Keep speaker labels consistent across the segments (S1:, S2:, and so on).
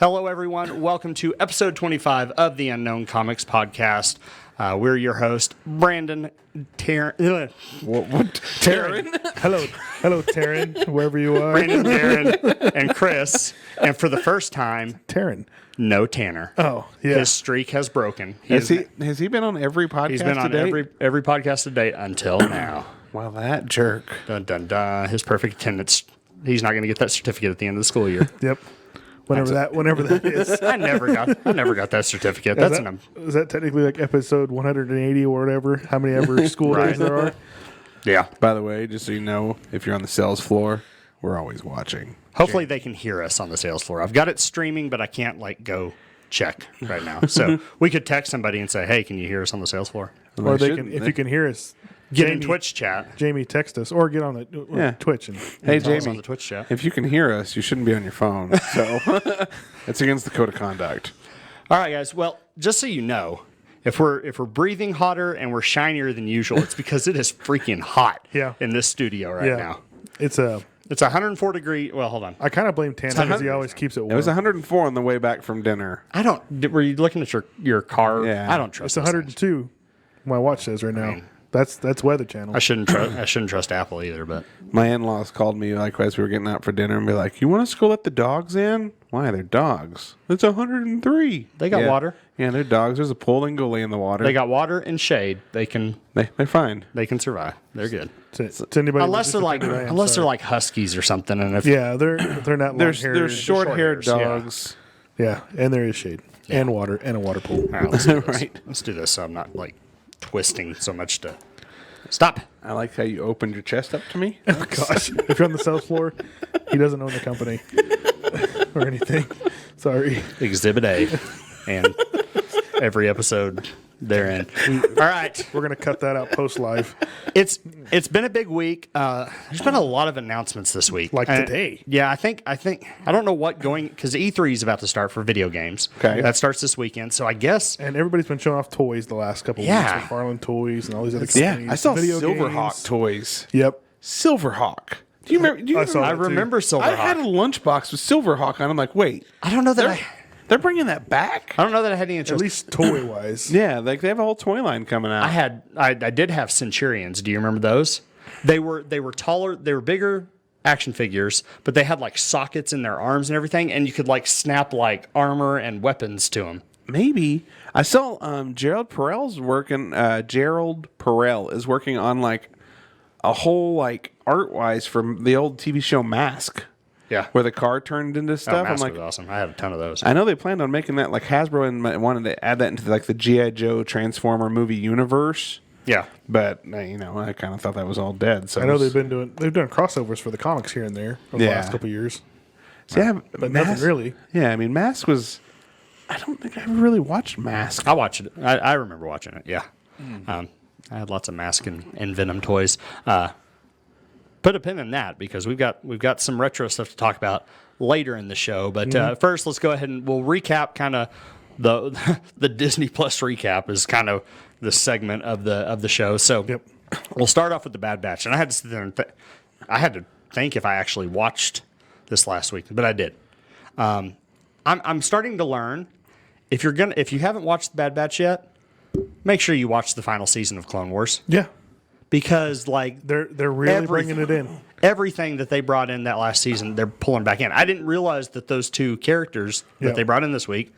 S1: Hello, everyone. Welcome to episode 25 of the Unknown Comics podcast. We're your host, Brandon, Darren.
S2: Hello, Taryn, wherever you are.
S1: Brandon, Darren, and Chris. And for the first time,
S2: Taryn.
S1: No Tanner.
S2: Oh, yeah.
S1: His streak has broken.
S3: Has he been on every podcast?
S1: He's been on every podcast to date until now.
S3: Well, that jerk.
S1: Dun dun dun. His perfect attendance. He's not going to get that certificate at the end of the school year.
S2: Yep. Whenever that is.
S1: I never got that certificate.
S2: Is that technically like episode 180 or whatever? How many ever school days there are?
S1: Yeah.
S3: By the way, just so you know, if you're on the sales floor, we're always watching.
S1: Hopefully they can hear us on the sales floor. I've got it streaming, but I can't go check right now. So we could text somebody and say, "Hey, can you hear us on the sales floor?"
S2: Or if you can hear us,
S1: get in Twitch chat.
S2: Jamie, text us or get on the Twitch and
S3: hey
S1: tell us
S3: Jamie,
S1: on the Twitch chat.
S3: If you can hear us, you shouldn't be on your phone. So it's against the code of conduct.
S1: All right, guys. Well, just so you know, if we're breathing hotter and we're shinier than usual, it's because it is freaking hot in this studio right now.
S2: It's
S1: 104 degree. Well, hold on.
S2: I kind of blame Tanner because he always keeps it warm.
S3: It was 104 on the way back from dinner.
S1: Were you looking at your car?
S3: Yeah.
S1: I don't trust.
S2: It's 102. My watch says right now. That's Weather Channel.
S1: I shouldn't trust Apple either. But
S3: my in-laws called me as we were getting out for dinner and be like, "You want us to go let the dogs in? Why? They're dogs. It's 103.
S1: They got water.
S3: Yeah, they're dogs. There's a pool and go lay in the water.
S1: They got water and shade. They're
S3: fine.
S1: They can survive. They're good.
S2: It's anybody
S1: unless they're like huskies or something. And if
S2: they're not.
S3: They're short-haired dogs.
S2: Yeah, and there is shade and water and a water pool.
S1: All right, let's do this. Let's do this so I'm not twisting so much to stop.
S3: I like how you opened your chest up to me.
S2: Oh, gosh. If you're on the sales floor, he doesn't own the company or anything. Sorry.
S1: Exhibit A. And every episode therein. All right.
S2: We're going to cut that out post-live.
S1: It's been a big week. There's been a lot of announcements this week.
S2: Today.
S1: Yeah, I think I don't know because E3 is about to start for video games.
S3: Okay.
S1: That starts this weekend. So I guess.
S2: And everybody's been showing off toys the last couple of weeks. McFarlane Toys and all these other companies.
S3: Yeah, I saw
S2: video
S3: Silverhawk
S2: games.
S3: toys.
S2: Yep.
S3: Silverhawk. Do you remember?
S1: I remember Silverhawk.
S3: I had a lunchbox with Silverhawk on. I'm like, wait.
S1: I don't know that
S3: They're bringing that back?
S1: I don't know that I had any interest.
S2: At least toy-wise.
S3: Yeah, they have a whole toy line coming out.
S1: I did have Centurions. Do you remember those? They were taller. They were bigger action figures, but they had sockets in their arms and everything, and you could snap armor and weapons to them.
S3: Maybe. I saw Gerald Perel is working on a whole art-wise from the old TV show Mask.
S1: Yeah.
S3: Where the car turned into stuff.
S1: Mask was awesome. I had a ton of those.
S3: I know they planned on making that Hasbro and wanted to add that into the G.I. Joe Transformer movie universe.
S1: Yeah.
S3: But I kind of thought that was all dead. So
S2: I know they've done crossovers for the comics here and there over the last couple of years. But nothing really.
S3: Yeah, I mean Mask was I don't think I ever really watched Mask.
S1: I watched it. I remember watching it, yeah. I had lots of Mask and Venom toys. Put a pin in that because we've got some retro stuff to talk about later in the show. But first, let's go ahead and we'll recap kind of the Disney Plus recap is kind of the segment of the show. So we'll start off with the Bad Batch, and I had to sit there and I had to think if I actually watched this last week, but I did. I'm starting to learn if you haven't watched the Bad Batch yet, make sure you watch the final season of Clone Wars.
S2: Yeah.
S1: Because
S2: they're really bringing it in.
S1: Everything that they brought in that last season, they're pulling back in. I didn't realize that those two characters that they brought in this week,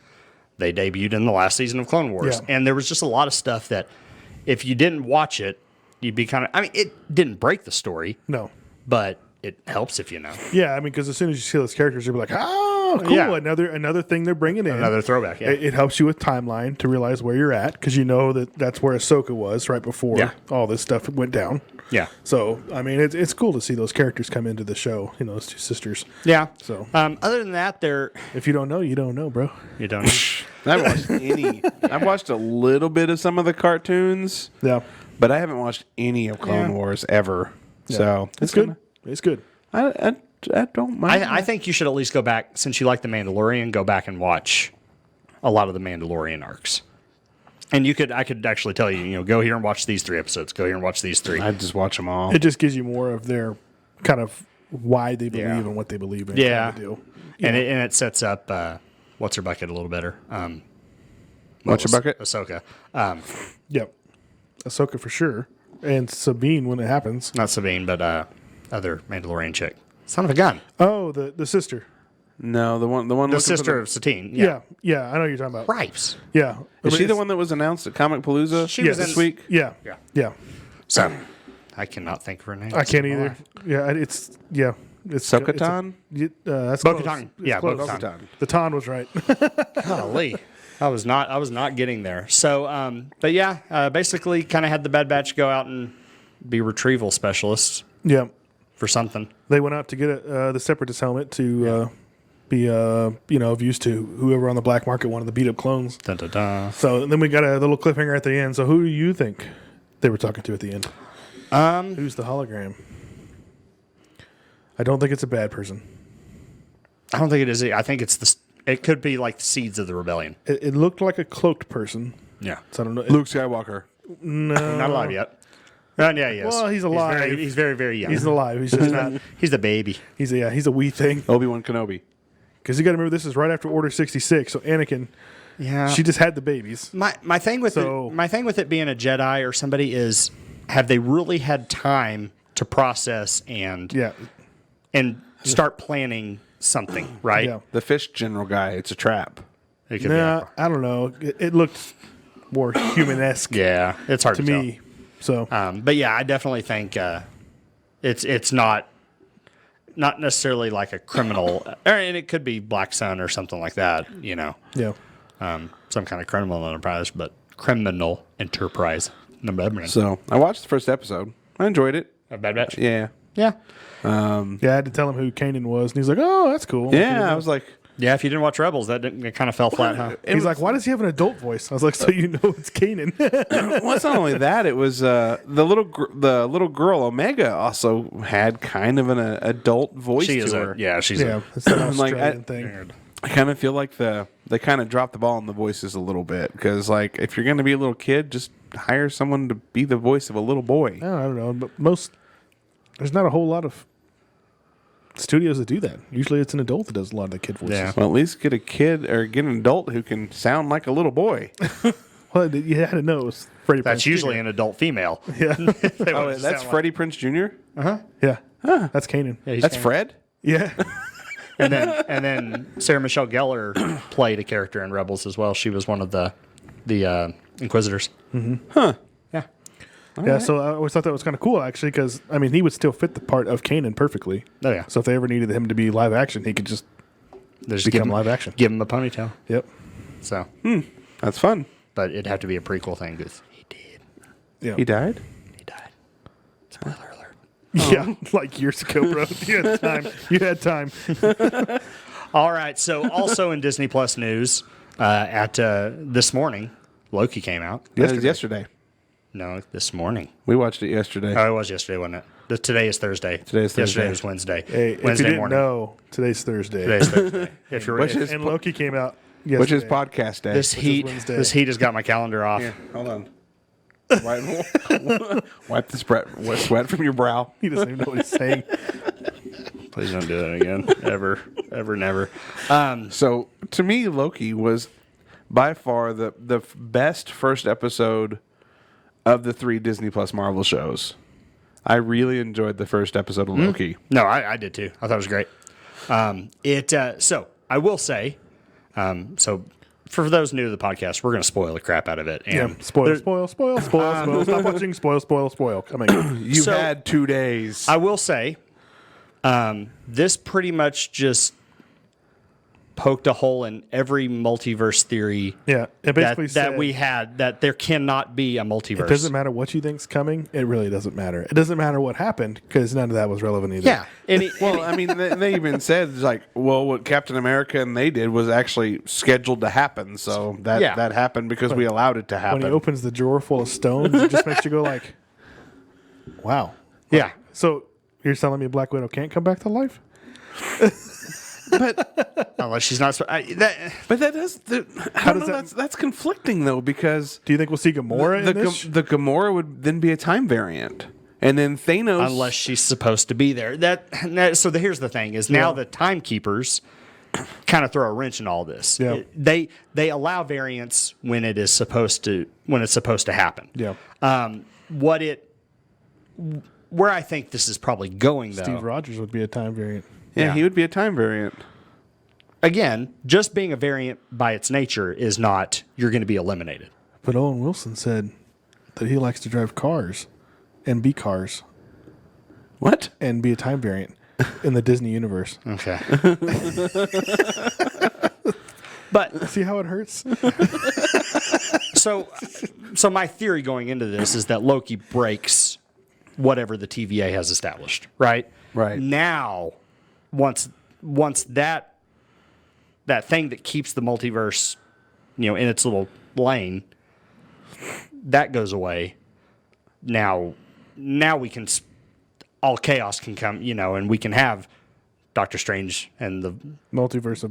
S1: they debuted in the last season of Clone Wars. Yeah. And there was just a lot of stuff that if you didn't watch it, you'd be it didn't break the story.
S2: No.
S1: But it helps if you know.
S2: Yeah, because as soon as you see those characters, you'll be like, oh, cool, another thing they're bringing in.
S1: Another throwback, yeah.
S2: It helps you with timeline to realize where you're at, because you know that's where Ahsoka was right before all this stuff went down.
S1: Yeah.
S2: So, it's cool to see those characters come into the show, those two sisters.
S1: Yeah.
S2: So,
S1: other than that,
S2: if you don't know, you don't know, bro.
S1: You don't know.
S3: I haven't watched I've watched a little bit of some of the cartoons.
S2: Yeah.
S3: But I haven't watched any of Clone Wars ever. Yeah. So,
S2: it's good. It's good.
S3: I don't mind.
S1: I think you should at least go back, since you like The Mandalorian, go back and watch a lot of the Mandalorian arcs. And I could actually tell you, go here and watch these 3 episodes. Go here and watch these 3.
S3: I'd just watch them all.
S2: It just gives you more of their kind of why they believe and what they believe in.
S1: Yeah.
S2: Kind of deal.
S1: And it sets up what's her bucket a little better.
S3: What's your bucket?
S1: Ahsoka.
S2: Yep. Ahsoka for sure. And Sabine when it happens.
S1: Not Sabine, but other Mandalorian chick. Son of a gun.
S2: Oh, the sister.
S3: No, the one.
S1: The sister of Satine.
S2: Yeah. Yeah, I know what you're talking about.
S1: Cripes.
S2: Yeah.
S3: Is she the
S2: it's-
S3: one that was announced at Comic Palooza
S1: She was
S3: this
S1: in-
S3: week?
S2: Yeah.
S1: Yeah.
S2: Yeah.
S1: So, I cannot think of her name.
S2: I can't either. Yeah, it's
S3: Sokatan?
S2: That's
S1: Bo-Katan.
S2: close. It's
S1: Yeah,
S2: close.
S1: Bo-Katan.
S2: The Ton was right.
S1: Golly. I was not getting there. So, but yeah, basically kind of had the Bad Batch go out and be retrieval specialists
S2: Yeah.
S1: for something.
S2: They went out to get the Separatist helmet to be of use to whoever on the black market wanted to beat up clones.
S1: Dun, dun, dun.
S2: So then we got a little cliffhanger at the end. So who do you think they were talking to at the end? Who's the hologram? I don't think it's a bad person.
S1: I don't think it is. I think it could be like the seeds of the rebellion.
S2: It looked like a cloaked person.
S1: Yeah.
S2: So I don't know.
S3: Luke Skywalker.
S1: Not alive yet. Yeah, he is.
S2: Well, he's alive.
S1: He's very, very young.
S2: He's alive. He's just not.
S1: He's the baby.
S2: He's a wee thing.
S3: Obi-Wan Kenobi.
S2: Because you got to remember this is right after Order 66. So Anakin,
S1: Yeah.
S2: she just had the babies.
S1: My thing with it being a Jedi or somebody is, have they really had time to process and
S2: Yeah.
S1: start planning something, right?
S2: Yeah.
S3: The fish general guy. It's a trap.
S1: It could
S2: Nah, I don't know. It looked more human-esque
S1: be. Yeah, it's hard
S2: to
S1: to
S2: me. So
S1: tell. But yeah, I definitely think it's not necessarily like a criminal, and it could be Black Sun or something like that. You know,
S2: yeah.
S1: some kind of criminal enterprise, but criminal enterprise.
S3: So I watched the first episode. I enjoyed it.
S1: A Bad Batch.
S3: Yeah.
S1: Yeah.
S2: Yeah, I had to tell him who Kanan was, and he's like, "Oh, that's cool."
S3: Yeah, I was like,
S1: Yeah, if you didn't watch Rebels, it kind of fell flat, huh?
S2: He's like, "Why does he have an adult voice?" I was like, "So you know it's Kanan."
S3: well, it's not only that. It was the little girl Omega also had kind of an adult voice
S1: She
S3: to
S1: is
S3: her.
S1: she's
S2: yeah, it's that
S3: Like,
S2: Australian thing.
S3: I kind of feel like they kind of dropped the ball on the voices a little bit because, like, if you're going to be a little kid, just hire someone to be the voice of a little boy.
S2: I don't know, but there's not a whole lot of studios that do that. Usually, it's an adult that does a lot of the kid voices.
S1: Yeah.
S3: Well, at least get a kid or get an adult who can sound like a little boy.
S2: Well, you had to know it was Freddie.
S1: That's
S2: Prinze
S1: usually
S2: Jr.
S1: an adult female.
S2: Yeah,
S3: Oh, that's Freddie Prinze Jr.
S2: yeah. That's Kanan.
S1: Yeah, he's
S3: That's
S1: Kanan.
S3: Fred.
S2: Yeah,
S1: And then Sarah Michelle Gellar played a character in Rebels as well. She was one of the Inquisitors.
S3: Huh.
S1: Yeah.
S2: yeah. So I always thought that was kind of cool, actually, because I mean, he would still fit the part of Kanan perfectly.
S1: Oh yeah.
S2: So if they ever needed him to be live action, he could just
S1: They just
S2: become live action.
S1: Give him a ponytail.
S2: Yep.
S1: So,
S3: That's fun.
S1: but it'd have to be a prequel thing because he did.
S2: Yeah.
S3: He died.
S1: He died. Spoiler alert.
S2: Yeah, like years ago, bro. You had time. You had time.
S1: All right. So also in Disney Plus news, at this morning, Loki came out.
S3: Yesterday.
S1: No, this morning.
S3: We watched it yesterday.
S1: Oh, it was yesterday, wasn't it? Today is Thursday.
S3: Today is Thursday.
S1: Yesterday was Wednesday.
S2: Hey, if
S1: Wednesday
S2: you didn't
S1: morning.
S2: know, today's Thursday.
S1: Today's Thursday. If you're
S3: Which is-
S2: And Loki came out yesterday.
S3: Which is podcast day.
S1: this heat,
S2: Wednesday.
S1: this heat has got my calendar off.
S3: Here, hold on. Wipe the sweat from your brow.
S2: He doesn't even know what he's saying.
S1: Please don't do that again. Ever, never.
S3: So to me, Loki was by far the best first episode of the 3 Disney Plus Marvel shows. I really enjoyed the first episode of Loki.
S1: No, I did too. I thought it was great. So I will say, so for those new to the podcast, we're going to spoil the crap out of it. And
S2: Yeah, spoil. Stop watching. Spoil. Coming.
S3: You
S1: So-
S3: had 2 days.
S1: I will say, this pretty much just poked a hole in every multiverse theory
S2: Yeah, it basically
S1: that we had, that there cannot be a multiverse.
S2: It doesn't matter what you think's coming. It really doesn't matter. It doesn't matter what happened because none of that was relevant either.
S1: Yeah.
S3: Well, I mean, they even said, like, well, what Captain America and they did was actually scheduled to happen. So that happened because we allowed it to happen.
S2: When he opens the drawer full of stones, it just makes you go like, "Wow."
S1: Yeah.
S2: So you're telling me Black Widow can't come back to life?
S1: Unless she's not.
S3: But that does. I don't know. That's conflicting though, because
S2: Do you think we'll see Gamora in this?
S3: the Gamora would then be a time variant, and then Thanos.
S1: Unless she's supposed to be there. Here's the thing: is now the timekeepers kind of throw a wrench in all this.
S2: Yeah.
S1: They allow variance when it's supposed to happen.
S2: Yeah.
S1: Where I think this is probably going, though.
S2: Steve Rogers would be a time variant.
S3: Yeah, he would be a time variant.
S1: Again, just being a variant by its nature is not you're going to be eliminated.
S2: But Owen Wilson said that he likes to drive cars and be cars
S3: What?
S2: and be a time variant in the Disney universe.
S1: Okay. But
S2: See how it hurts?
S1: so my theory going into this is that Loki breaks whatever the TVA has established, right?
S3: Right.
S1: Now, once that thing that keeps the multiverse, in its little lane, that goes away. Now we can all chaos can come, and we can have Doctor Strange and the
S2: Multiverse of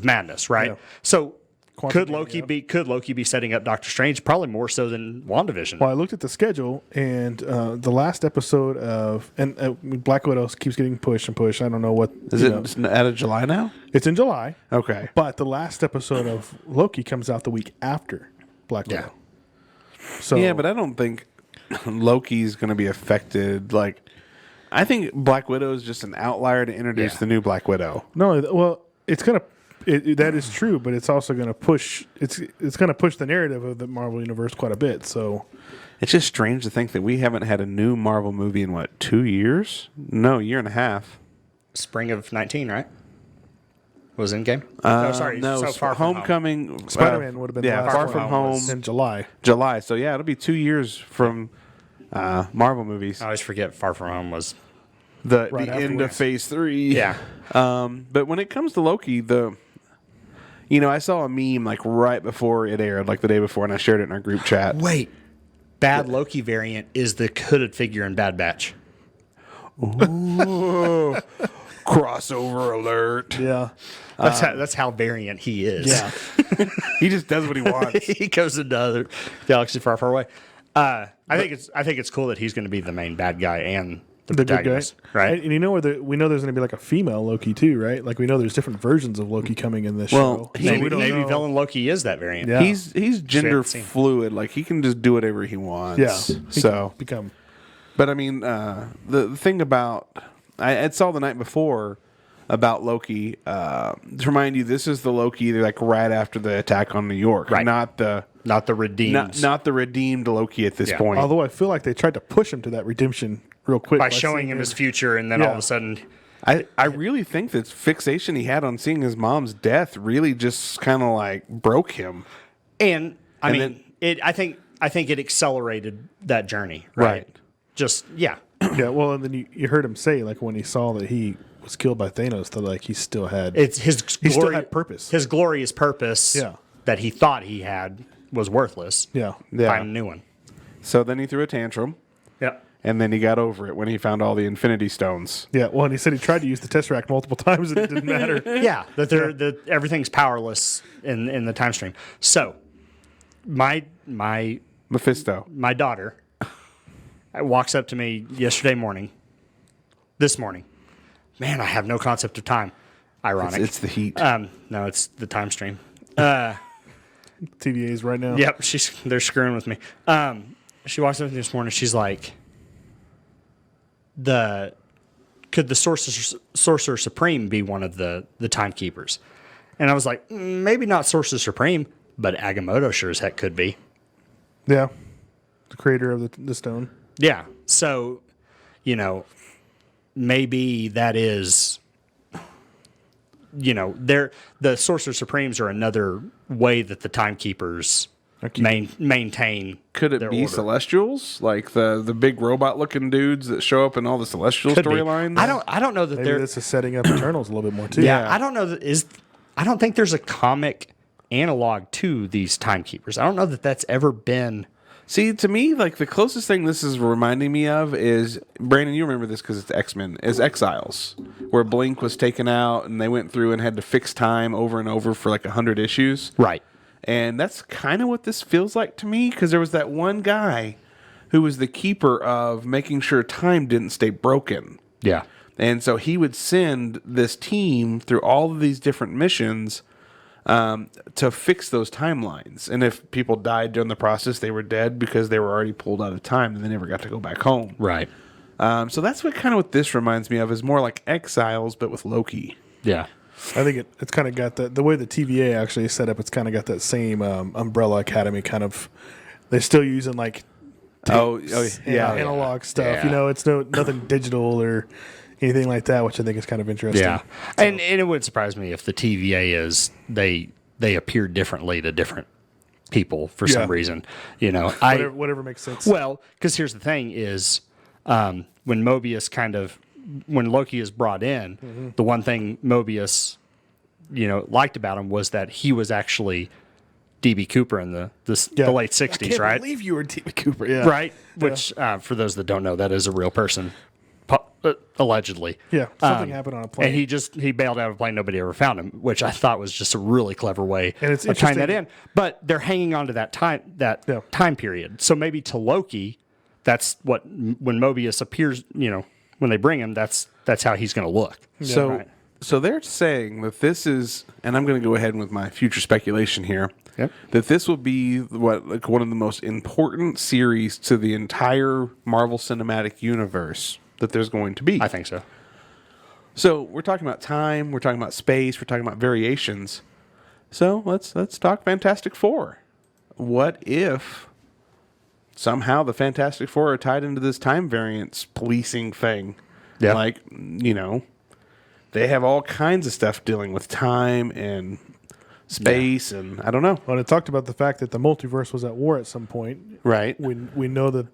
S2: Madness.
S1: right?
S2: Yeah.
S1: So
S2: Quantum
S1: could Loki be setting up Doctor Strange? Probably more so than WandaVision.
S2: Well, I looked at the schedule, and the last episode of Black Widow keeps getting pushed and pushed. I don't know what
S3: Is it out of July now?
S2: It's in July,
S3: Okay.
S2: but the last episode of Loki comes out the week after Black Widow. So
S3: Yeah, but I don't think Loki's going to be affected. Like, I think Black Widow is just an outlier to introduce the new Black Widow.
S2: no, well, it's gonna. That is true, but it's also going to push. It's going to push the narrative of the Marvel universe quite a bit. So
S3: It's just strange to think that we haven't had a new Marvel movie in, 2 years? No, year and a half.
S1: Spring of 19, right? Was Endgame? No, sorry.
S3: No,
S1: so Far From Home.
S3: Homecoming.
S2: Spider-Man would have been the last
S3: Far
S2: one.
S3: From Home.
S2: in July.
S3: July. So, yeah, it'll be 2 years from Marvel movies.
S1: I always forget Far From Home was.
S3: The
S2: Right
S3: end of
S2: afterwards.
S3: Phase 3.
S1: Yeah.
S3: But when it comes to Loki, I saw a meme right before it aired, the day before, and I shared it in our group chat.
S1: Wait. Bad Loki variant is the hooded figure in Bad Batch.
S3: Ooh, crossover alert.
S2: Yeah,
S1: That's how variant he is.
S2: yeah.
S3: He just does what he wants.
S1: He goes into other galaxy far, far away. I think it's cool that he's going to be the main bad guy and the
S2: The good guy,
S1: protagonist, right?
S2: And we know there's going to be a female Loki too, right? We know there's different versions of Loki coming in this
S3: Well,
S2: show.
S3: he-
S2: So we don't
S1: Maybe
S2: know.
S1: villain Loki is that variant.
S2: Yeah.
S3: He's gender
S1: seen.
S3: fluid. He can just do whatever he wants.
S2: Yeah. He
S3: So,
S2: can become.
S3: but I mean, the thing about I saw the night before about Loki. To remind you, this is the Loki right after the attack on New York,
S1: Right.
S3: not the
S1: redeemed
S3: not the redeemed Loki at this
S1: Yeah.
S3: point.
S2: Although I feel like they tried to push him to that redemption real quick
S1: by showing him his future, and then all of a sudden,
S3: I really think that fixation he had on seeing his mom's death really just kind of broke him.
S1: and I
S3: And
S1: mean, I think it accelerated that journey, right?
S3: Right.
S1: Just yeah,
S2: Yeah, well, and then you heard him say when he saw that he was killed by Thanos, that he still had
S1: it's his
S2: he
S1: glory,
S2: still had purpose.
S1: His glorious purpose,
S2: Yeah.
S1: that he thought he had was worthless.
S2: Yeah.
S1: Find a new one.
S3: So then he threw a tantrum,
S1: Yeah.
S3: and then he got over it when he found all the Infinity Stones.
S2: Yeah, well, and he said he tried to use the Tesseract multiple times and it didn't matter.
S1: Yeah, that everything's powerless in the time stream. So, my
S3: Mephisto.
S1: daughter walks up to me this morning. Man, I have no concept of time. Ironic.
S3: It's the heat.
S1: No, it's the time stream.
S2: TVAs right now.
S1: Yep, they're screwing with me. She walks up to me this morning. She's like, could the Sorcerer Supreme be one of the timekeepers? And I was like, maybe not Sorcerer Supreme, but Agamotto sure as heck could be.
S2: Yeah. The creator of the stone.
S1: Yeah. So, maybe that is, the Sorcerer Supremes are another way that the timekeepers maintain.
S3: Could it
S1: their
S3: be
S1: order.
S3: Celestials, the big robot looking dudes that show up in all the Celestial
S1: Could be.
S3: storylines?
S1: I don't know that
S2: Maybe
S1: they're.
S2: this is setting up Eternals a little bit more too.
S1: Yeah, I don't know I don't think there's a comic analog to these timekeepers. I don't know that that's ever been.
S3: See, to me, the closest thing this is reminding me of is, Brandon, you remember this because it's X-Men, is Exiles, where Blink was taken out and they went through and had to fix time over and over for 100 issues.
S1: Right.
S3: And that's kind of what this feels like to me, because there was that one guy who was the keeper of making sure time didn't stay broken.
S1: Yeah.
S3: And so he would send this team through all of these different missions to fix those timelines. And if people died during the process, they were dead because they were already pulled out of time and they never got to go back home.
S1: Right.
S3: So that's what this reminds me of, is more like Exiles, but with Loki.
S1: Yeah.
S2: I think it's kind of got the way the TVA actually is set up. It's kind of got that same Umbrella Academy kind of. They're still using like analog stuff.
S1: Yeah.
S2: It's nothing digital or anything like that, which I think is kind of interesting.
S1: Yeah. And it would surprise me if the TVA is they appear differently to different people for some reason.
S2: Whatever makes sense.
S1: Well, because here's the thing is when Loki is brought in, the one thing Mobius, liked about him was that he was actually D.B. Cooper in the late 60s,
S2: I can't
S1: right?
S2: believe you were D.B. Cooper, yeah.
S1: Right? Which, for those that don't know, that is a real person, allegedly.
S2: Yeah, something happened on a plane.
S1: And he bailed out of a plane. Nobody ever found him, which I thought was just a really clever way
S2: And it's
S1: of tying that
S2: interesting-
S1: in. But they're hanging on to that time period. So maybe to Loki, that's when Mobius appears, when they bring him, that's how he's going to look.
S3: So they're saying that this is, and I'm going to go ahead with my future speculation here,
S1: Yep.
S3: that this will be one of the most important series to the entire Marvel Cinematic Universe that there's going to be.
S1: I think so.
S3: So we're talking about time, we're talking about space, we're talking about variations. So let's talk Fantastic Four. What if somehow the Fantastic Four are tied into this time variance policing thing?
S1: Yeah.
S3: Like, they have all kinds of stuff dealing with time and space, and I don't know.
S2: Well, it talked about the fact that the multiverse was at war at some point.
S3: Right.
S2: We know that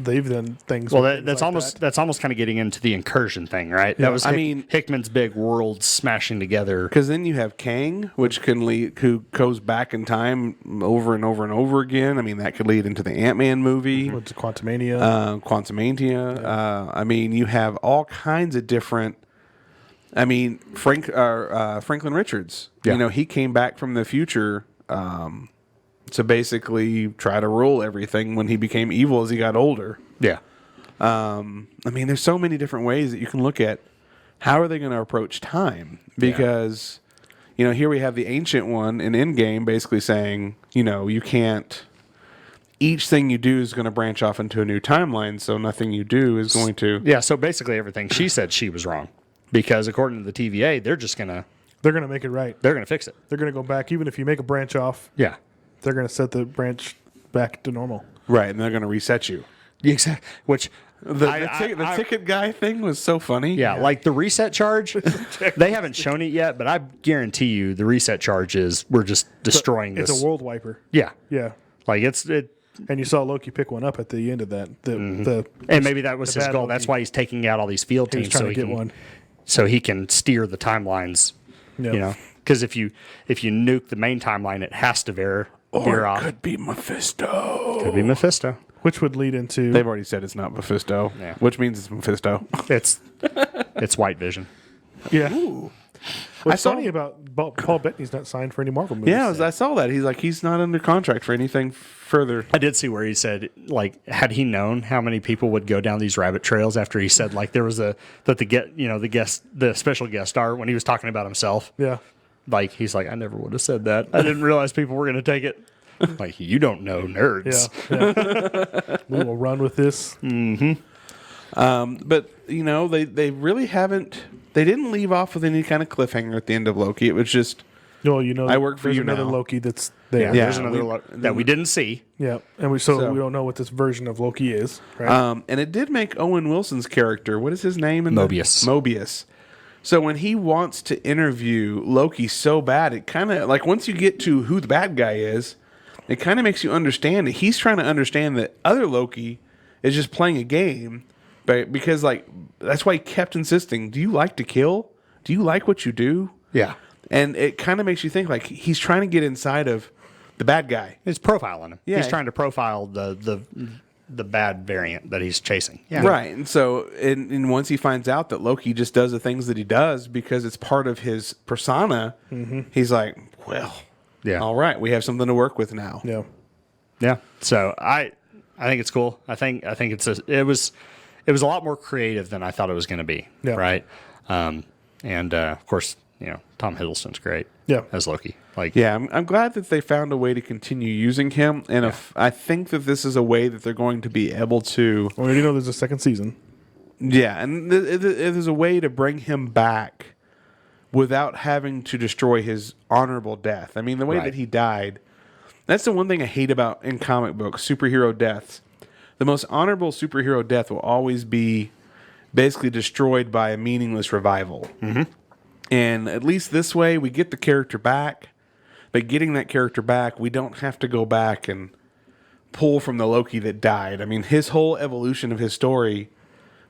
S2: they've done things.
S1: Well,
S2: with things
S1: that's
S2: like
S1: almost
S2: that.
S1: that's almost kind of getting into the incursion thing, right?
S2: Yeah.
S1: That was
S3: I mean-
S1: Hickman's big worlds smashing together.
S3: Because then you have Kang, which can lead, who goes back in time over and over and over again. I mean, that could lead into the Ant-Man movie.
S2: What's Quantumania?
S3: Quantumania. You have all kinds of different. Franklin Richards.
S1: Yeah.
S3: He came back from the future to basically try to rule everything when he became evil as he got older.
S1: Yeah.
S3: There's so many different ways that you can look at how are they going to approach time, because here we have the Ancient One in Endgame basically saying, you can't. Each thing you do is going to branch off into a new timeline, so nothing you do is going to.
S1: Yeah. So basically, everything she said, she was wrong, because according to the TVA, they're
S2: They're going to make it right.
S1: going to fix it.
S2: They're going to go back. Even if you make a branch off,
S1: Yeah.
S2: they're going to set the branch back to normal.
S3: Right, and they're going to reset you.
S1: Exactly. Which
S3: The ticket guy thing was so funny.
S1: Yeah, like the reset charge, they haven't shown it yet, but I guarantee you the reset charge is we're just destroying this.
S2: It's a world wiper.
S1: Yeah.
S2: Yeah.
S1: Like it.
S2: And you saw Loki pick one up at the end of that.
S1: And maybe that was his
S2: bad
S1: goal.
S2: Loki.
S1: That's why he's taking out all these field
S2: He was
S1: teams
S2: trying to get one.
S1: so he can steer the timelines.
S2: Yeah.
S1: Because if you nuke the main timeline, it has to veer off.
S3: Could be Mephisto.
S1: Could be Mephisto.
S2: Which would lead into
S3: They've already said it's not Mephisto,
S1: Yeah.
S3: which means it's Mephisto.
S1: It's White Vision.
S2: yeah. What's
S3: I saw-
S2: funny about Paul Bettany's not signed for any Marvel movies.
S3: Yeah, I saw that. He's not under contract for anything further.
S1: I did see where he said, like, had he known how many people would go down these rabbit trails after he said, like, there was the special guest star when he was talking about himself.
S2: Yeah.
S1: Like, he's like, I never would have said that. I didn't realize people were going to take it. Like, you don't know nerds.
S2: Yeah. We will run with this.
S3: But they really haven't. They didn't leave off with any kind of cliffhanger at the end of Loki. It was just
S2: No,
S3: I work for
S2: there's
S3: you
S2: another
S3: now.
S2: Loki that's there.
S1: Yeah,
S2: Yeah.
S1: there's another that we didn't see.
S2: And we don't know what this version of Loki is. Right?
S3: And it did make Owen Wilson's character. What is his name?
S1: Mobius.
S3: Mobius. So when he wants to interview Loki so bad, it kind of like once you get to who the bad guy is, it kind of makes you understand that he's trying to understand that other Loki is just playing a game, but because like that's why he kept insisting. Do you like to kill? Do you like what you do?
S1: Yeah.
S3: And it kind of makes you think like he's trying to get inside of the bad guy.
S1: He's profiling him.
S3: Yeah.
S1: He's trying to profile the bad variant that he's chasing. Yeah.
S3: Right. And so, and once he finds out that Loki just does the things that he does because it's part of his persona, he's like, well,
S1: Yeah.
S3: all right, we have something to work with now.
S2: yeah.
S1: Yeah. So I think it's cool. I think it it was a lot more creative than I thought it was going to be.
S2: Yeah.
S1: Right. And of course, Tom Hiddleston's great.
S2: Yeah.
S1: As Loki. Like,
S3: Yeah, I'm glad that they found a way to continue using him, and if I think that this is a way that they're going to be able to.
S2: We already know there's a second season.
S3: Yeah, and there's a way to bring him back without having to destroy his honorable death. I mean, the way
S1: Right.
S3: that he died, that's the one thing I hate about in comic books, superhero deaths. The most honorable superhero death will always be basically destroyed by a meaningless revival. Mm-hmm. And at least this way, we get the character back. But getting that character back, we don't have to go back and pull from the Loki that died. I mean, his whole evolution of his story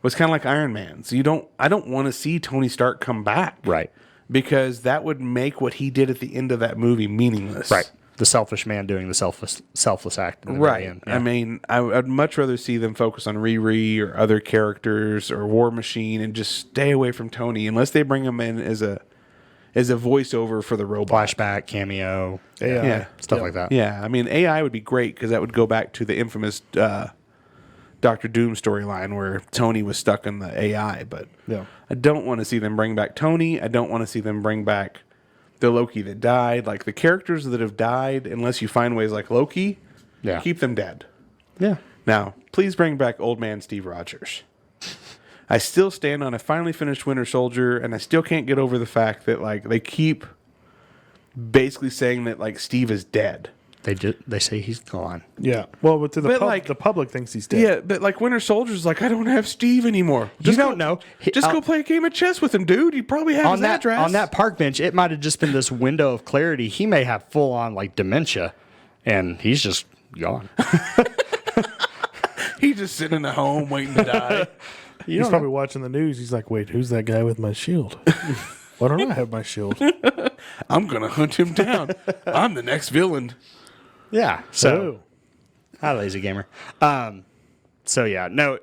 S3: was kind of like Iron Man. So I don't want to see Tony Stark come back.
S1: Right.
S3: Because that would make what he did at the end of that movie meaningless.
S1: Right. The selfish man doing the selfless act. In the very
S3: Right.
S1: end.
S3: I mean, I'd much rather see them focus on Riri or other characters or War Machine and just stay away from Tony unless they bring him in as a voiceover for the robot.
S1: Flashback, cameo,
S2: AI.
S3: Yeah.
S1: stuff like that.
S3: Yeah, I mean, AI would be great because that would go back to the infamous Doctor Doom storyline where Tony was stuck in the AI. But
S2: Yeah.
S3: I don't want to see them bring back Tony. I don't want to see them bring back the Loki that died. Like the characters that have died, unless you find ways like Loki,
S1: Yeah.
S3: keep them dead.
S1: Yeah.
S3: Now, please bring back old man Steve Rogers. I still stand on. I finally finished Winter Soldier, and I still can't get over the fact that like they keep basically saying that like Steve is dead.
S1: They say he's gone.
S2: Yeah. Well, but
S3: like-
S2: the public thinks he's dead.
S3: Yeah, but like Winter Soldier's like, I don't have Steve anymore.
S1: You don't know.
S3: Just go play a game of chess with him, dude. You probably have
S1: on
S3: his
S1: that
S3: address.
S1: on that park bench. It might have just been this window of clarity. He may have full on like dementia, and he's just gone.
S3: He's just sitting at home waiting to die.
S2: He's probably watching the news. He's like, wait, who's that guy with my shield? Why don't I have my shield?
S3: I'm gonna hunt him down. I'm the next villain.
S1: Yeah. So, hi, lazy gamer. So yeah, no,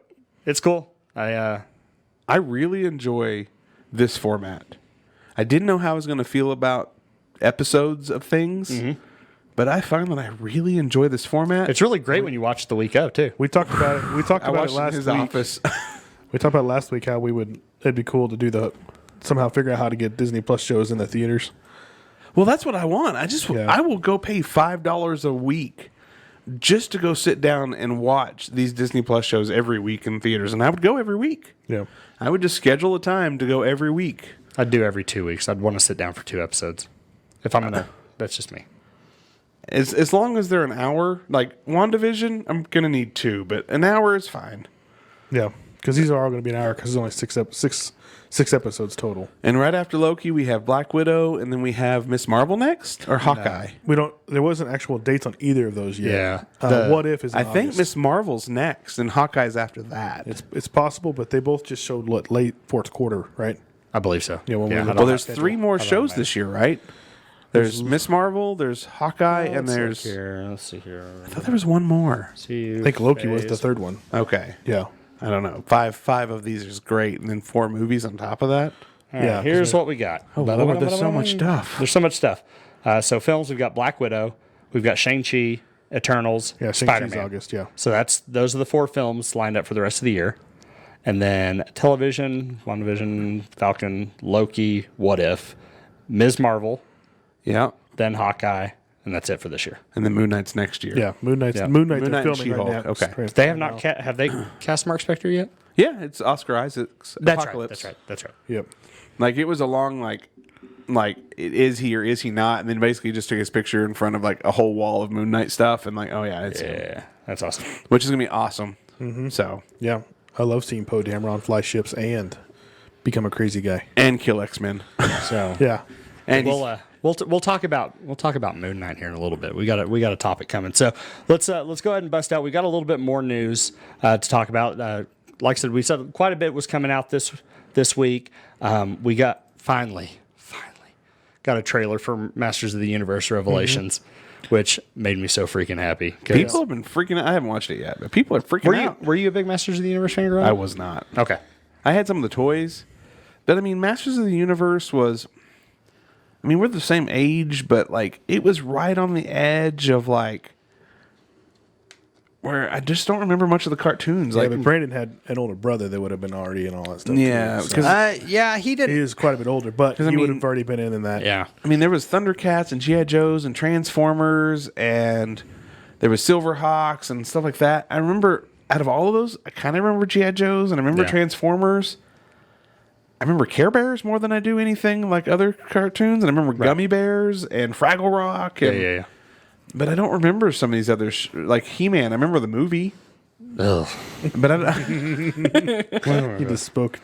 S1: it's cool.
S3: I really enjoy this format. I didn't know how I was going to feel about episodes of things, but I find that I really enjoy this format.
S1: It's really great when you watch it the week of too.
S2: We talked about it. We talked
S3: I
S2: about it
S3: watched it in
S2: last
S3: his
S2: week.
S3: office.
S2: We talked about last week how it'd be cool to do somehow figure out how to get Disney Plus shows in the theaters.
S3: Well, that's what I want.
S2: Yeah.
S3: I will go pay $5 a week just to go sit down and watch these Disney Plus shows every week in theaters, and I would go every week.
S2: Yeah.
S3: I would just schedule a time to go every week.
S1: I'd do every 2 weeks. I'd want to sit down for 2 episodes. If I'm gonna, that's just me.
S3: As long as they're an hour, like WandaVision, I'm gonna need 2, but an hour is fine.
S2: Yeah. Because these are all going to be an hour because there's only six episodes total.
S3: And right after Loki, we have Black Widow, and then we have Miss Marvel next, or Hawkeye.
S2: There wasn't actual dates on either of those yet.
S1: Yeah.
S2: What if is in
S3: I think
S2: August.
S3: Miss Marvel's next, and Hawkeye's after that.
S2: It's possible, but they both just showed late fourth quarter, right?
S1: I believe so.
S2: Yeah, when we
S1: I
S2: look-
S1: don't
S3: Well,
S1: have-
S3: there's 3 more shows this year, right? There's Miss Marvel, there's Hawkeye, and
S1: Let's
S3: there's.
S1: look here. Let's see here.
S3: I thought there was one more.
S2: I think Loki was the third one.
S3: Okay.
S2: Yeah.
S3: I don't know. Five of these is great, and then 4 movies on top of that.
S1: All right,
S2: Yeah,
S1: here's what we got.
S3: Oh, Lord, there's so much stuff.
S1: There's so much stuff. So films, we've got Black Widow, we've got Shang-Chi, Eternals,
S2: Yeah,
S1: Spider-Man.
S2: Shang-Chi's August, yeah.
S1: So those are the 4 films lined up for the rest of the year. And then television, WandaVision, Falcon, Loki, What If, Ms. Marvel,
S3: Yeah.
S1: then Hawkeye, and that's it for this year.
S3: And then Moon Knight's next year.
S2: Yeah, Moon Knight's
S1: Yeah.
S3: Moon
S2: they're
S3: Knight and
S2: filming right
S3: She-Hulk,
S2: now.
S3: okay.
S1: They have not have they cast Mark Spector yet?
S3: Yeah, it's Oscar Isaac's Apocalypse.
S1: That's right.
S2: Yep.
S3: Like, it was a long, is he or is he not? And then basically just took his picture in front of, like, a whole wall of Moon Knight stuff. And, like, oh, yeah, it's him.
S1: Yeah, that's awesome.
S3: Which is going to be awesome. So,
S2: Yeah. I love seeing Poe Dameron fly ships and become a crazy guy.
S3: and kill X-Men.
S1: So
S2: Yeah.
S3: And
S1: we'll talk about Moon Knight here in a little bit. We got a topic coming. So let's go ahead and bust out. We got a little bit more news to talk about. Like I said, we said quite a bit was coming out this week. We got finally got a trailer for Masters of the Universe Revelations, which made me so freaking happy. 'Cause
S3: people have been freaking out. I haven't watched it yet, but people are freaking out.
S1: were you a big Masters of the Universe fan growing
S3: I
S1: up?
S3: was not.
S1: Okay.
S3: I had some of the toys. But, I mean, Masters of the Universe was... I mean, we're the same age, but, like, it was right on the edge of, like... where I just don't remember much of the cartoons.
S2: Yeah,
S3: Like,
S2: but Brandon had an older brother that would have been already in all that stuff.
S3: Yeah,
S2: too, so.
S3: 'cause-
S1: Yeah, he did.
S2: He is quite a bit older, but
S3: I
S2: he would
S3: mean-
S2: have already been in that.
S1: Yeah.
S3: I mean, there was Thundercats and G.I. Joes and Transformers, and there was Silverhawks and stuff like that. I remember, out of all of those, I kind of remember G.I. Joes and I remember
S1: Yeah.
S3: Transformers. I remember Care Bears more than I do anything like other cartoons, and I remember Gummy Bears and Fraggle Rock. And,
S1: Yeah.
S3: But I don't remember some of these others, like He-Man. I remember the movie,
S1: Ugh.
S3: but
S2: He just spoke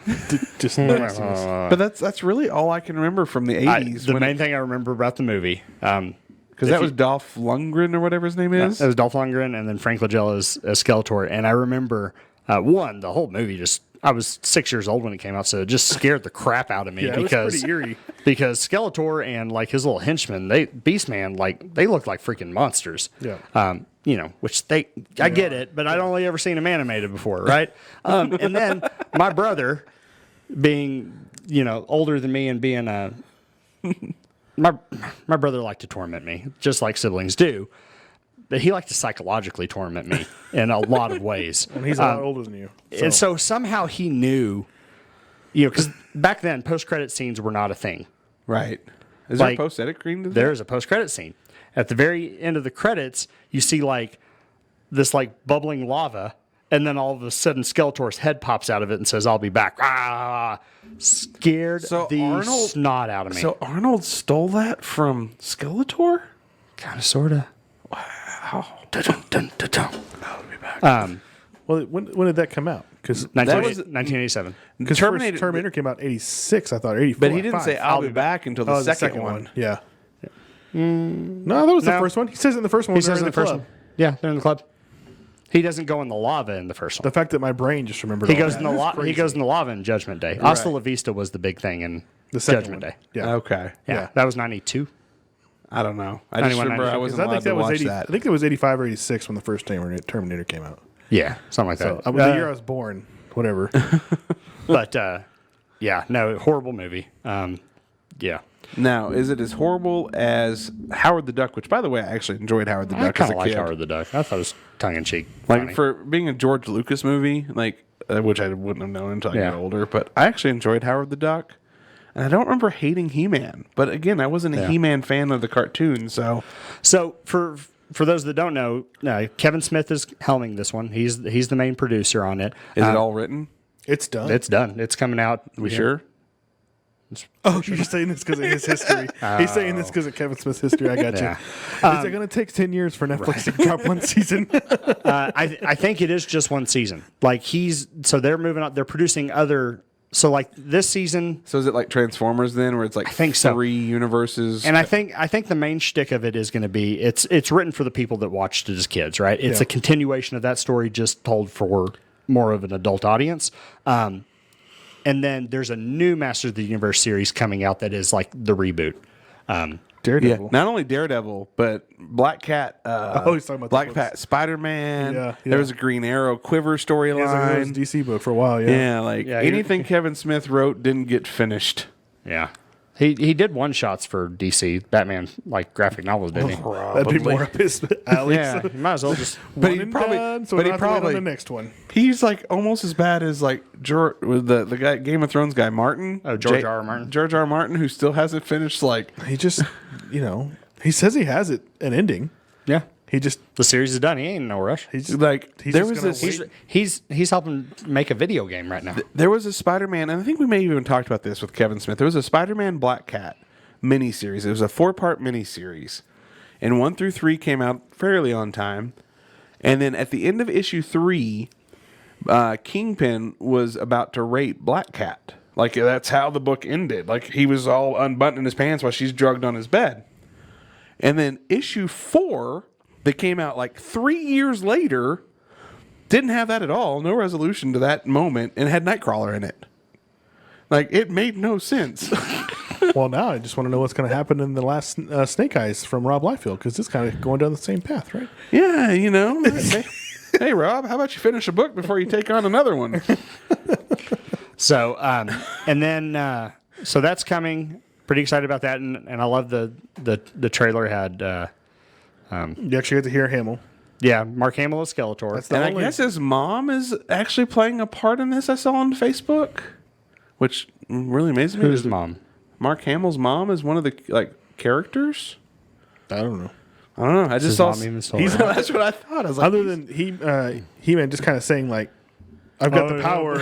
S2: just nastiness.
S3: but that's really all I can remember from the 80s.
S1: The main thing I remember about the movie,
S3: Because that was Dolph Lundgren or whatever his name is.
S1: it was Dolph Lundgren and then Frank Langella as Skeletor. And I remember, the whole movie I was 6 years old when it came out, so it just scared the crap out of me.
S2: Yeah, it was
S1: because,
S2: pretty eerie.
S1: Because Skeletor and like his little henchmen, Beastman, like they looked like freaking monsters.
S2: Yeah.
S1: Which I get it, but I'd only ever seen them animated before, right? And then my brother, being older than me and being my brother liked to torment me, just like siblings do. But he liked to psychologically torment me in a lot of ways.
S2: And he's a lot older than you.
S1: And so somehow he knew, because back then post-credit scenes were not a thing.
S3: Right. Is there a
S1: Like,
S3: post-edit screen to that?
S1: There is a post-credit scene. At the very end of the credits, you see like this like bubbling lava, and then all of a sudden Skeletor's head pops out of it and says, "I'll be back." Ah, scared the snot out of me.
S3: So Arnold stole that from Skeletor?
S1: Kind of, sort of.
S3: Wow.
S1: Dun, dun, dun, dun.
S3: I'll be back.
S2: Well, when did that come out? Because
S1: 1987.
S2: Terminator came out in 86, I thought, 84.
S3: But he didn't say I'll be back until the second one.
S2: Yeah. No, that was the
S1: No.
S2: first one. He says it in the first one.
S1: He says in the first
S2: club.
S1: one. Yeah, they're in the club. He doesn't go in the lava in the first
S2: The
S1: one.
S2: fact that my brain just remembered
S1: He
S2: all
S1: goes
S2: that
S1: in the
S2: is
S1: lava. He
S2: crazy.
S1: goes in the lava in Judgment Day. Hasta La Vista was the big thing in
S2: The second
S1: Judgment
S2: one.
S1: Day.
S2: Yeah.
S3: Okay.
S1: Yeah, that was 92.
S3: I don't know. I just
S1: 91,
S3: remember I
S1: 92.
S3: wasn't
S2: I
S3: allowed
S2: think
S3: to
S2: that was
S3: watch
S2: 80.
S3: that.
S2: I think it was 85 or 86 when the first Terminator came out.
S1: Yeah, something like
S2: So
S1: that.
S2: the year I was born, whatever.
S1: But horrible movie. Yeah,
S3: Now, is it as horrible as Howard the Duck? Which, by the way, I actually enjoyed Howard the
S1: I
S3: Duck as
S1: kind
S3: a
S1: of like
S3: kid.
S1: Howard the Duck. I thought it was tongue in cheek.
S3: Like for being a George Lucas movie, which I wouldn't have known until I got older. But I actually enjoyed Howard the Duck, and I don't remember hating He-Man. But again, I wasn't a He-Man fan of the cartoon, so
S1: for those that don't know, Kevin Smith is helming this one. He's the main producer on it.
S3: is it all written?
S2: It's done.
S1: It's done. It's coming out.
S3: We sure?
S2: Oh, you're just saying this because of his history. He's saying this because of Kevin Smith's history. I got
S1: Yeah.
S2: you. Is it going to take 10 years for Netflix to drop one season?
S1: I think it is just one season. Like they're moving on. They're producing other. So like this season,
S3: So is it like Transformers then, where it's like
S1: think so.
S3: 3 universes?
S1: and I think the main shtick of it is going to be it's written for the people that watched it as kids, right? It's a continuation of that story, just told for more of an adult audience. And then there's a new Masters of the Universe series coming out that is like the reboot.
S2: Daredevil.
S3: Not only Daredevil, but Black Cat.
S2: he's talking about the
S3: Black
S2: books.
S3: Cat, Spider-Man.
S2: Yeah,
S3: There
S2: yeah.
S3: was a Green Arrow Quiver
S2: It was a
S3: storyline.
S2: DC book for a while,
S3: Yeah,
S1: Yeah,
S3: anything Kevin Smith wrote didn't get finished.
S1: Yeah. He did one shots for DC Batman like graphic novels, didn't he?
S2: That'd be more up his alley.
S1: Yeah, you might as well just.
S3: But
S2: One
S3: he
S2: and
S3: probably-
S2: done, so
S3: but
S2: we
S3: he
S2: don't have to wait
S3: probably-
S2: on the next one.
S3: He's like almost as bad as like with the guy Game of Thrones guy Martin.
S1: Oh, George R. R. Martin.
S3: George R. R. Martin, who still hasn't finished
S2: He just, he says he has an ending.
S1: Yeah,
S2: He just,
S1: the series is done. He ain't in no rush.
S2: he's
S3: like
S2: he's
S3: there
S2: just
S3: was
S2: gonna
S3: this.
S2: wait.
S1: He's helping make a video game right now.
S3: There was a Spider-Man, and I think we may have even talked about this with Kevin Smith. There was a Spider-Man Black Cat miniseries. It was a 4-part miniseries, and 1 through 3 came out fairly on time. And then at the end of issue 3, Kingpin was about to rape Black Cat. Like that's how the book ended. Like he was all unbuttoning his pants while she's drugged on his bed. And then issue 4, that came out like 3 years later, didn't have that at all. No resolution to that moment, and had Nightcrawler in it. Like it made no sense.
S2: Well, now I just want to know what's going to happen in the last Snake Eyes from Rob Liefeld, because it's kind of going down the same path, right?
S3: Yeah, hey, Rob, how about you finish a book before you take on another one?
S1: So and then so that's coming. Pretty excited about that, and I love the trailer had.
S2: You actually get to hear Hamill.
S1: Yeah, Mark Hamill is Skeletor.
S2: That's the
S3: And
S2: only-
S3: I guess his mom is actually playing a part in this. I saw on Facebook, which really amazed me.
S1: Who's his mom?
S3: Mark Hamill's mom is one of the characters.
S2: I don't know.
S3: I don't know. I just
S1: his
S3: saw.
S1: mom even still
S3: He's,
S1: around?
S3: that's what I thought. I was like,
S2: Other than He-Man just kind of saying like, "I've got the power."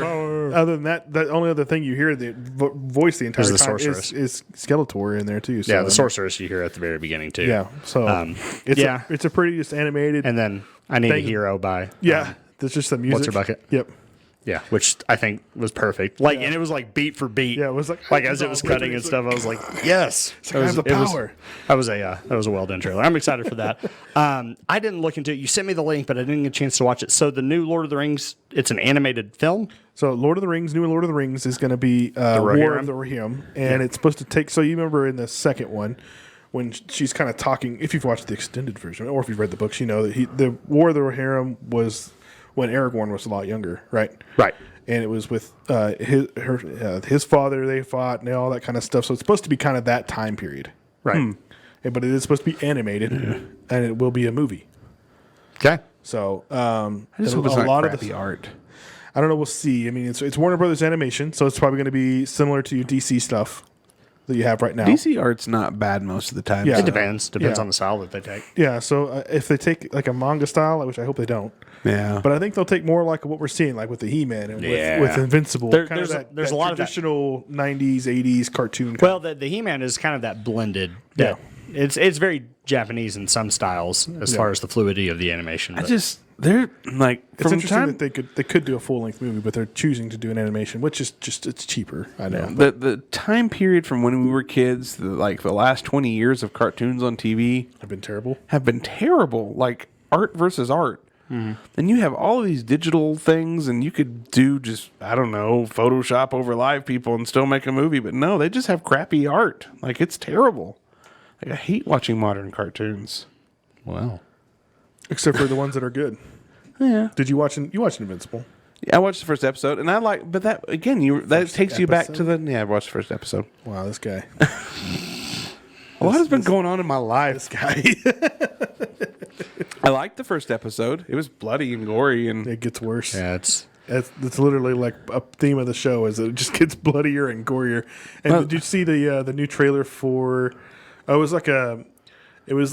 S2: Other than that, the only other thing you hear the voice the entire
S1: Is the
S2: time
S1: sorceress.
S2: is Skeletor in there too. So,
S1: Yeah, the sorceress you hear at the very beginning too.
S2: Yeah, so it's a pretty just animated.
S1: And then I Need a
S2: Thing.
S1: Hero by
S2: there's just the music.
S1: What's Her Bucket?
S2: Yep.
S1: Yeah, which I think was perfect. Like, and it was like beat for beat.
S2: Yeah, it was like
S1: as it was cutting and stuff. I was like, yes,
S2: I have the power.
S1: That was a well done trailer. I'm excited for that. I didn't look into it. You sent me the link, but I didn't get a chance to watch it. So the new Lord of the Rings, it's an animated film.
S2: So new Lord of the Rings is going to be War
S1: Rohirrim?
S2: of the Rohirrim, and it's supposed to take. So you remember in the second one when she's kind of talking. If you've watched the extended version or if you've read the books, you know that the War of the Rohirrim was when Aragorn was a lot younger, right?
S1: Right.
S2: And it was with his father. They fought and all that kind of stuff. So it's supposed to be kind of that time period,
S1: Right.
S2: But it is supposed to be animated, and it will be a movie.
S1: Okay.
S2: So
S3: I just hope it's not crappy art.
S2: I don't know. We'll see. I mean, it's Warner Brothers Animation, so it's probably going to be similar to your DC stuff that you have right now.
S3: DC art's not bad most of the time.
S2: Yeah.
S1: It depends. Depends
S2: Yeah.
S1: on the style that they take.
S2: Yeah. So if they take like a manga style, which I hope they don't,
S3: Yeah.
S2: but I think they'll take more like what we're seeing, like with the He-Man and
S1: Yeah.
S2: with Invincible.
S1: There's
S2: that
S1: a lot of that.
S2: traditional '90s, '80s cartoon.
S1: Well, the He-Man is kind of that blended. That it's very Japanese in some styles as far as the fluidity of the animation. but-
S3: they're like
S2: it's
S3: from
S2: interesting
S3: time
S2: that they could do a full length movie, but they're choosing to do an animation, which is just it's cheaper. I know.
S3: the time period from when we were kids, the last 20 years of cartoons on TV
S2: Have been terrible.
S3: have been terrible. Like art versus art. And you have all of these digital things, and you could do just, I don't know, Photoshop over live people and still make a movie. But no, they just have crappy art. Like, it's terrible. Like, I hate watching modern cartoons.
S1: Well,
S2: Except for the ones that are good.
S3: Yeah.
S2: Did you watch Invincible?
S3: I watched the first episode, and I like, but that, again, that takes you back to
S2: episode?
S3: I watched the first episode.
S2: Wow, this guy.
S3: A lot has been going on in my life.
S2: This guy.
S3: I liked the first episode. It was bloody and gory, and
S2: It gets worse.
S1: yeah, it's
S2: It's literally like a theme of the show is that it just gets bloodier and gorier. And did you see the new trailer for? Oh, it was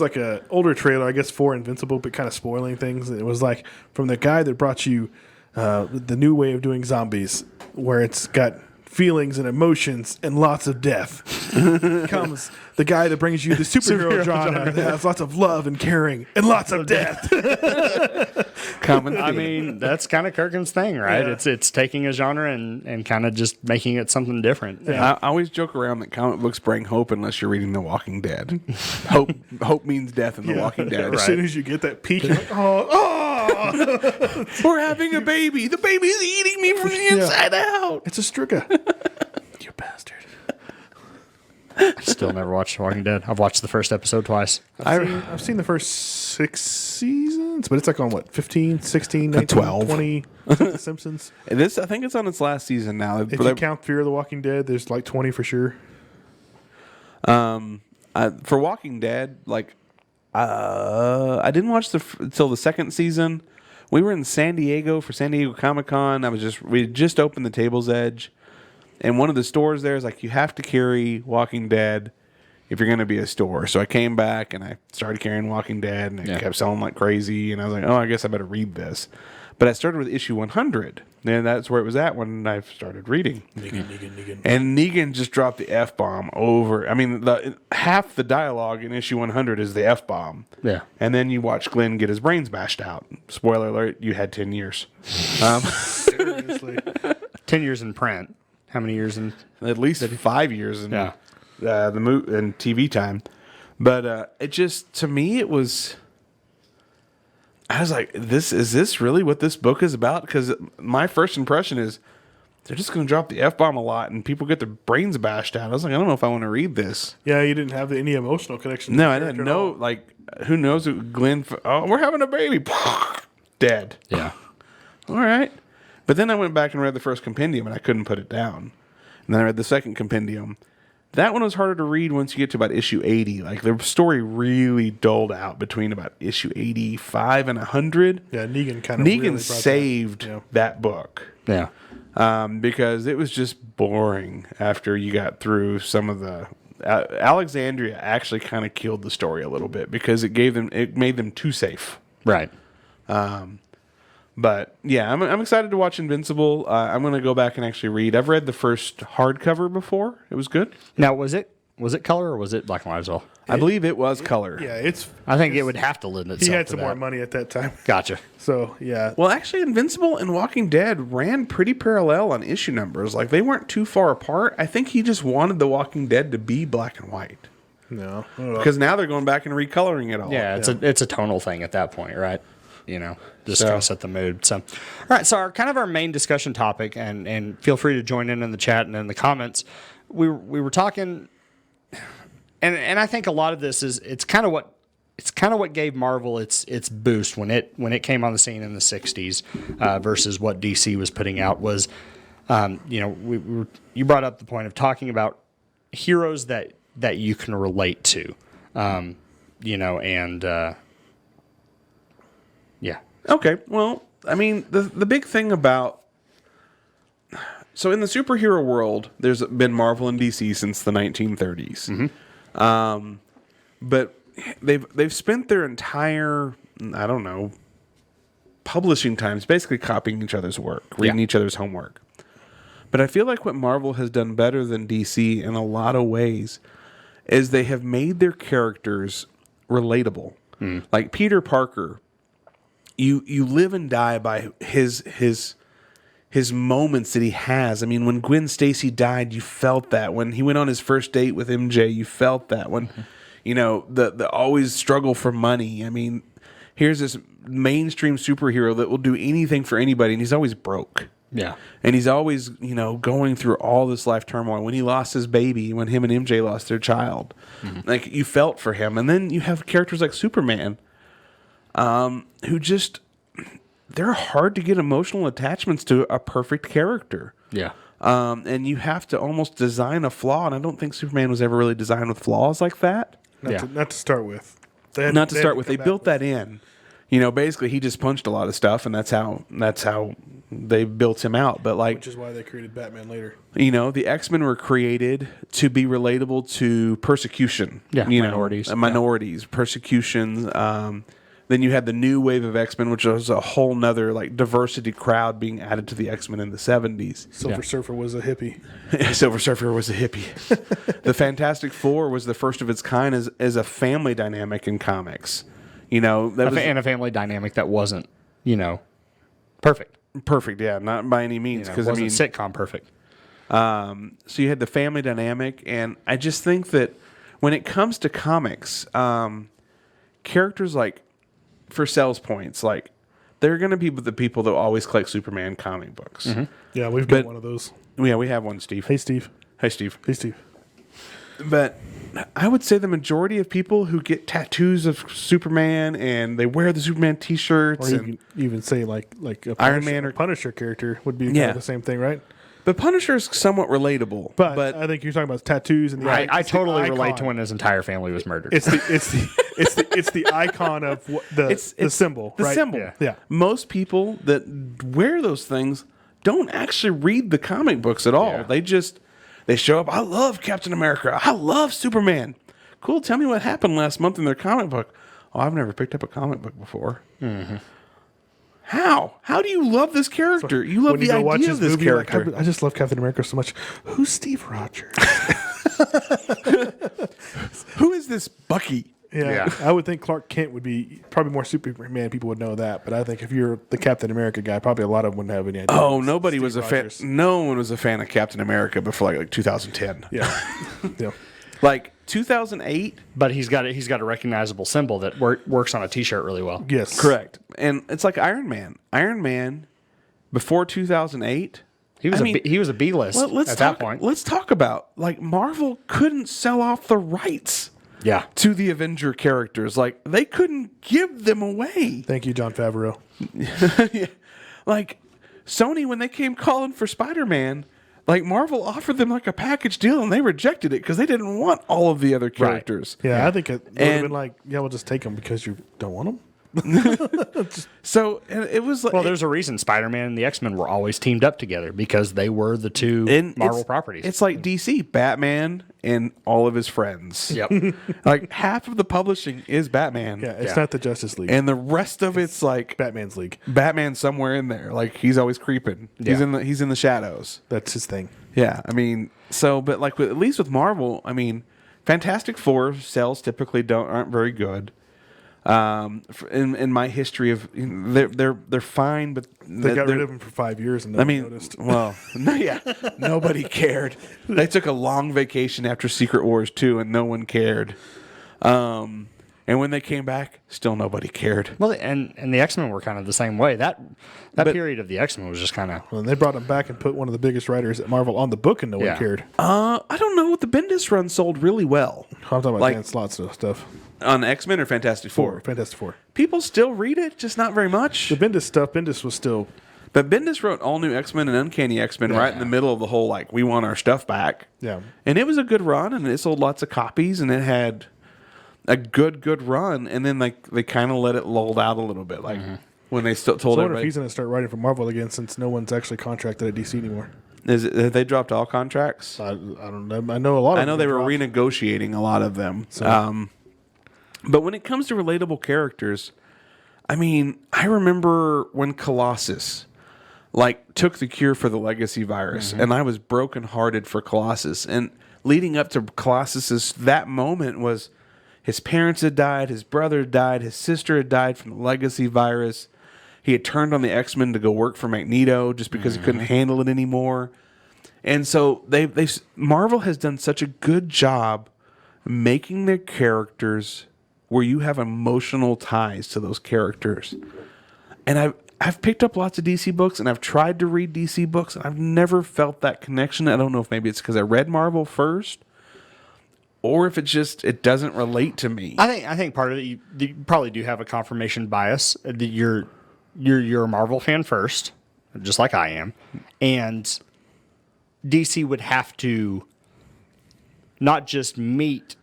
S2: like a older trailer, I guess, for Invincible, but kind of spoiling things. It was like from the guy that brought you the new way of doing zombies, where it's got feelings and emotions and lots of death. Comes the guy that brings you the superhero genre that has lots of love and caring and lots of death.
S3: common
S1: I
S3: theme.
S1: mean, that's kind of Kirkin's thing, right?
S2: Yeah.
S1: It's taking a genre and kind of just making it something different.
S3: I always joke around that comic books bring hope unless you're reading The Walking Dead. Hope means death in The Walking Dead.
S2: As soon as you get that peak, you're like, oh,
S3: We're having a baby. The baby's eating me from the inside out.
S2: it's a Striga. You bastard.
S1: Still never watched Walking Dead. I've watched the first episode twice.
S2: I've seen the first 6 seasons, but it's like on what, 15, 16, 19,
S3: 12.
S2: 20. The Simpsons.
S3: I think it's on its last season now.
S2: If you count Fear of the Walking Dead, there's like 20 for sure.
S3: For Walking Dead, I didn't watch until the second season. We were in San Diego for San Diego Comic-Con. We had just opened the Table's Edge, and one of the stores there is like, you have to carry Walking Dead if you're going to be a store. So I came back and I started carrying Walking Dead, and it kept selling like crazy. And I was like, oh, I guess I better read this. But I started with issue 100, and that's where it was at when I started reading.
S2: Negan.
S3: And Negan just dropped the F-bomb over. I mean, half the dialogue in issue 100 is the F-bomb.
S1: Yeah.
S3: And then you watch Glenn get his brains bashed out. Spoiler alert, you had 10 years.
S2: Seriously.
S1: 10 years in print. How many years in?
S3: At least 5 years in
S1: Yeah.
S3: in TV time. But it just, to me, it was... I was like, is this really what this book is about? Because my first impression is they're just going to drop the F-bomb a lot and people get their brains bashed out. I was like, I don't know if I want to read this.
S2: Yeah, you didn't have any emotional connection.
S3: No,
S2: to the
S3: I didn't
S2: character at
S3: know.
S2: all.
S3: Like, who knows? Glenn, we're having a baby. Dead.
S1: Yeah.
S3: All right. But then I went back and read the first compendium and I couldn't put it down. And then I read the second compendium. That one was harder to read once you get to about issue 80. Like, the story really doled out between about issue 85 and 100.
S2: Yeah, Negan
S3: Negan saved that book.
S1: Yeah.
S3: Because it was just boring after you got through some of the... Alexandria actually kind of killed the story a little bit because it made them too safe.
S1: Right.
S3: But yeah, I'm excited to watch Invincible. I'm going to go back and actually read. I've read the first hardcover before. It was good.
S1: Now, was it color or was it black and white as well?
S3: I believe it was color.
S2: Yeah,
S1: I think it would have to lend itself.
S2: He had
S1: to
S2: some
S1: that.
S2: more money at that time.
S1: Gotcha.
S2: So, yeah.
S3: Well, actually, Invincible and Walking Dead ran pretty parallel on issue numbers. Like, they weren't too far apart. I think he just wanted The Walking Dead to be black and white.
S2: No.
S3: Because now they're going back and recoloring it all.
S1: Yeah, it's a tonal thing at that point, right? Just kind of set the mood. So, all right. So our main discussion topic, and feel free to join in the chat and in the comments. We were talking, and I think a lot of this is it's kind of what gave Marvel its boost when it came on the scene in the '60s versus what DC was putting out was, you brought up the point of talking about heroes that you can relate to, and. Yeah.
S3: Okay. Well, I mean, the big thing about... So in the superhero world, there's been Marvel and DC since the 1930s. Mm-hmm. But they've spent their entire, I don't know, publishing times basically copying each other's work, reading each other's homework. But I feel like what Marvel has done better than DC in a lot of ways is they have made their characters relatable. Mm. Like Peter Parker... You live and die by his moments that he has. I mean, when Gwen Stacy died, you felt that. When he went on his first date with MJ, you felt that. When, the always struggle for money. I mean, here's this mainstream superhero that will do anything for anybody, and he's always broke.
S1: Yeah.
S3: And he's always, going through all this life turmoil. When he lost his baby, when him and MJ lost their child. Mm-hmm. Like, you felt for him. And then you have characters like Superman, who just, they're hard to get emotional attachments to a perfect character.
S1: Yeah.
S3: And you have to almost design a flaw, and I don't think Superman was ever really designed with flaws like that.
S2: Not to start with.
S3: They built that in. Basically he just punched a lot of stuff, and that's how they built him out. But
S2: which is why they created Batman later.
S3: The X-Men were created to be relatable to persecution.
S1: Yeah,
S3: minorities, persecutions. Then you had the new wave of X-Men, which was a whole nother diversity crowd being added to the X-Men in the 70s.
S2: Silver Surfer was a hippie.
S3: Silver Surfer was a hippie. The Fantastic Four was the first of its kind as a family dynamic in comics. And
S1: a family dynamic that wasn't, perfect.
S3: Perfect, yeah, not by any means.
S1: Because wasn't sitcom perfect.
S3: So you had the family dynamic, and I just think that when it comes to comics, characters like... for sales points, they're going to be the people that always collect Superman comic books.
S2: Mm-hmm. Yeah, we've got one of those.
S3: Yeah, we have one, Steve.
S2: Hey, Steve.
S3: Hey, Steve.
S2: Hey, Steve.
S3: But I would say the majority of people who get tattoos of Superman and they wear the Superman T-shirts,
S2: or you can even say like a
S3: Iron Man or
S2: Punisher character would be kind of the same thing, right?
S3: But Punisher's somewhat relatable.
S2: But I think you're talking about tattoos and
S1: I totally relate to when his entire family was murdered.
S2: It's the icon of the symbol.
S3: The
S2: right?
S3: symbol.
S2: Yeah.
S3: Most people that wear those things don't actually read the comic books at all. Yeah. They show up. I love Captain America. I love Superman. Cool. Tell me what happened last month in their comic book. Oh, I've never picked up a comic book before. Mm-hmm. How? How do you love this character? You love the idea of this character.
S2: I just love Captain America so much. Who's Steve Rogers?
S3: Who is this Bucky?
S2: Yeah, I would think Clark Kent would be probably more Superman. People would know that, but I think if you're the Captain America guy, probably a lot of them wouldn't have any idea.
S3: Oh, nobody was a fan. No one was a fan of Captain America before like 2010.
S2: Yeah,
S3: 2008.
S1: But he's got a recognizable symbol that works on a T-shirt really well.
S2: Yes,
S3: correct. And it's like Iron Man. Iron Man before 2008.
S1: He was a B-list at that point.
S3: Let's talk about Marvel couldn't sell off the rights.
S1: Yeah.
S3: To the Avenger characters. They couldn't give them away.
S2: Thank you, Jon Favreau.
S3: Yeah. Sony, when they came calling for Spider-Man, like Marvel offered them like a package deal, and they rejected it because they didn't want all of the other characters.
S2: Yeah, I think it would have been like, yeah, we'll just take them because you don't want them.
S3: So and it was like,
S1: Well, there's a reason Spider-Man and the X-Men were always teamed up together because they were the two
S3: and
S1: Marvel properties.
S3: It's like DC, Batman, and all of his friends.
S1: Yep.
S3: Like half of the publishing is Batman.
S2: Yeah, it's not the Justice League.
S3: And the rest of it's like
S2: Batman's League.
S3: Batman somewhere in there. Like he's always creeping.
S1: Yeah.
S3: He's in the shadows.
S2: That's his thing.
S3: Yeah, I mean, so but like at least with Marvel, I mean, Fantastic Four sales typically aren't very good. In my history of they're fine, but
S2: They got rid of him for 5 years and nobody noticed.
S3: well, nobody cared. They took a long vacation after Secret Wars 2, and no one cared. And when they came back, still nobody cared.
S1: Well, and the X-Men were kind of the same way. That period of the X-Men was just kind of...
S2: Well, they brought him back and put one of the biggest writers at Marvel on the book, and no one cared.
S3: I don't know. The Bendis run sold really well.
S2: I'm talking about
S3: Like-
S2: Dan Slott's stuff.
S3: On X-Men or Fantastic Four?
S2: Fantastic Four.
S3: People still read it, just not very much.
S2: The Bendis stuff, Bendis was still...
S3: But Bendis wrote All New X-Men and Uncanny X-Men right in the middle of the whole, like, we want our stuff back.
S2: Yeah.
S3: And it was a good run, and it sold lots of copies, and it had a good run, and then, like, they kind of let it lull out a little bit, like, when they still told
S2: So I wonder if
S3: everybody.
S2: he's going to start writing for Marvel again since no one's actually contracted at DC anymore.
S3: Have they dropped all contracts?
S2: I don't know. I know a lot of
S3: I know they
S2: them
S3: were
S2: dropped.
S3: renegotiating a lot of them. But when it comes to relatable characters, I mean, I remember when Colossus like took the cure for the legacy virus, and I was brokenhearted for Colossus. And leading up to Colossus's that moment was his parents had died, his brother had died, his sister had died from the legacy virus. He had turned on the X-Men to go work for Magneto just because he couldn't handle it anymore. And so Marvel has done such a good job making their characters where you have emotional ties to those characters. And I've picked up lots of DC books, and I've tried to read DC books, and I've never felt that connection. I don't know if maybe it's because I read Marvel first, or if it's just it doesn't relate to me.
S1: I think part of it, you probably do have a confirmation bias. That you're a Marvel fan first, just like I am, and DC would have to not just meet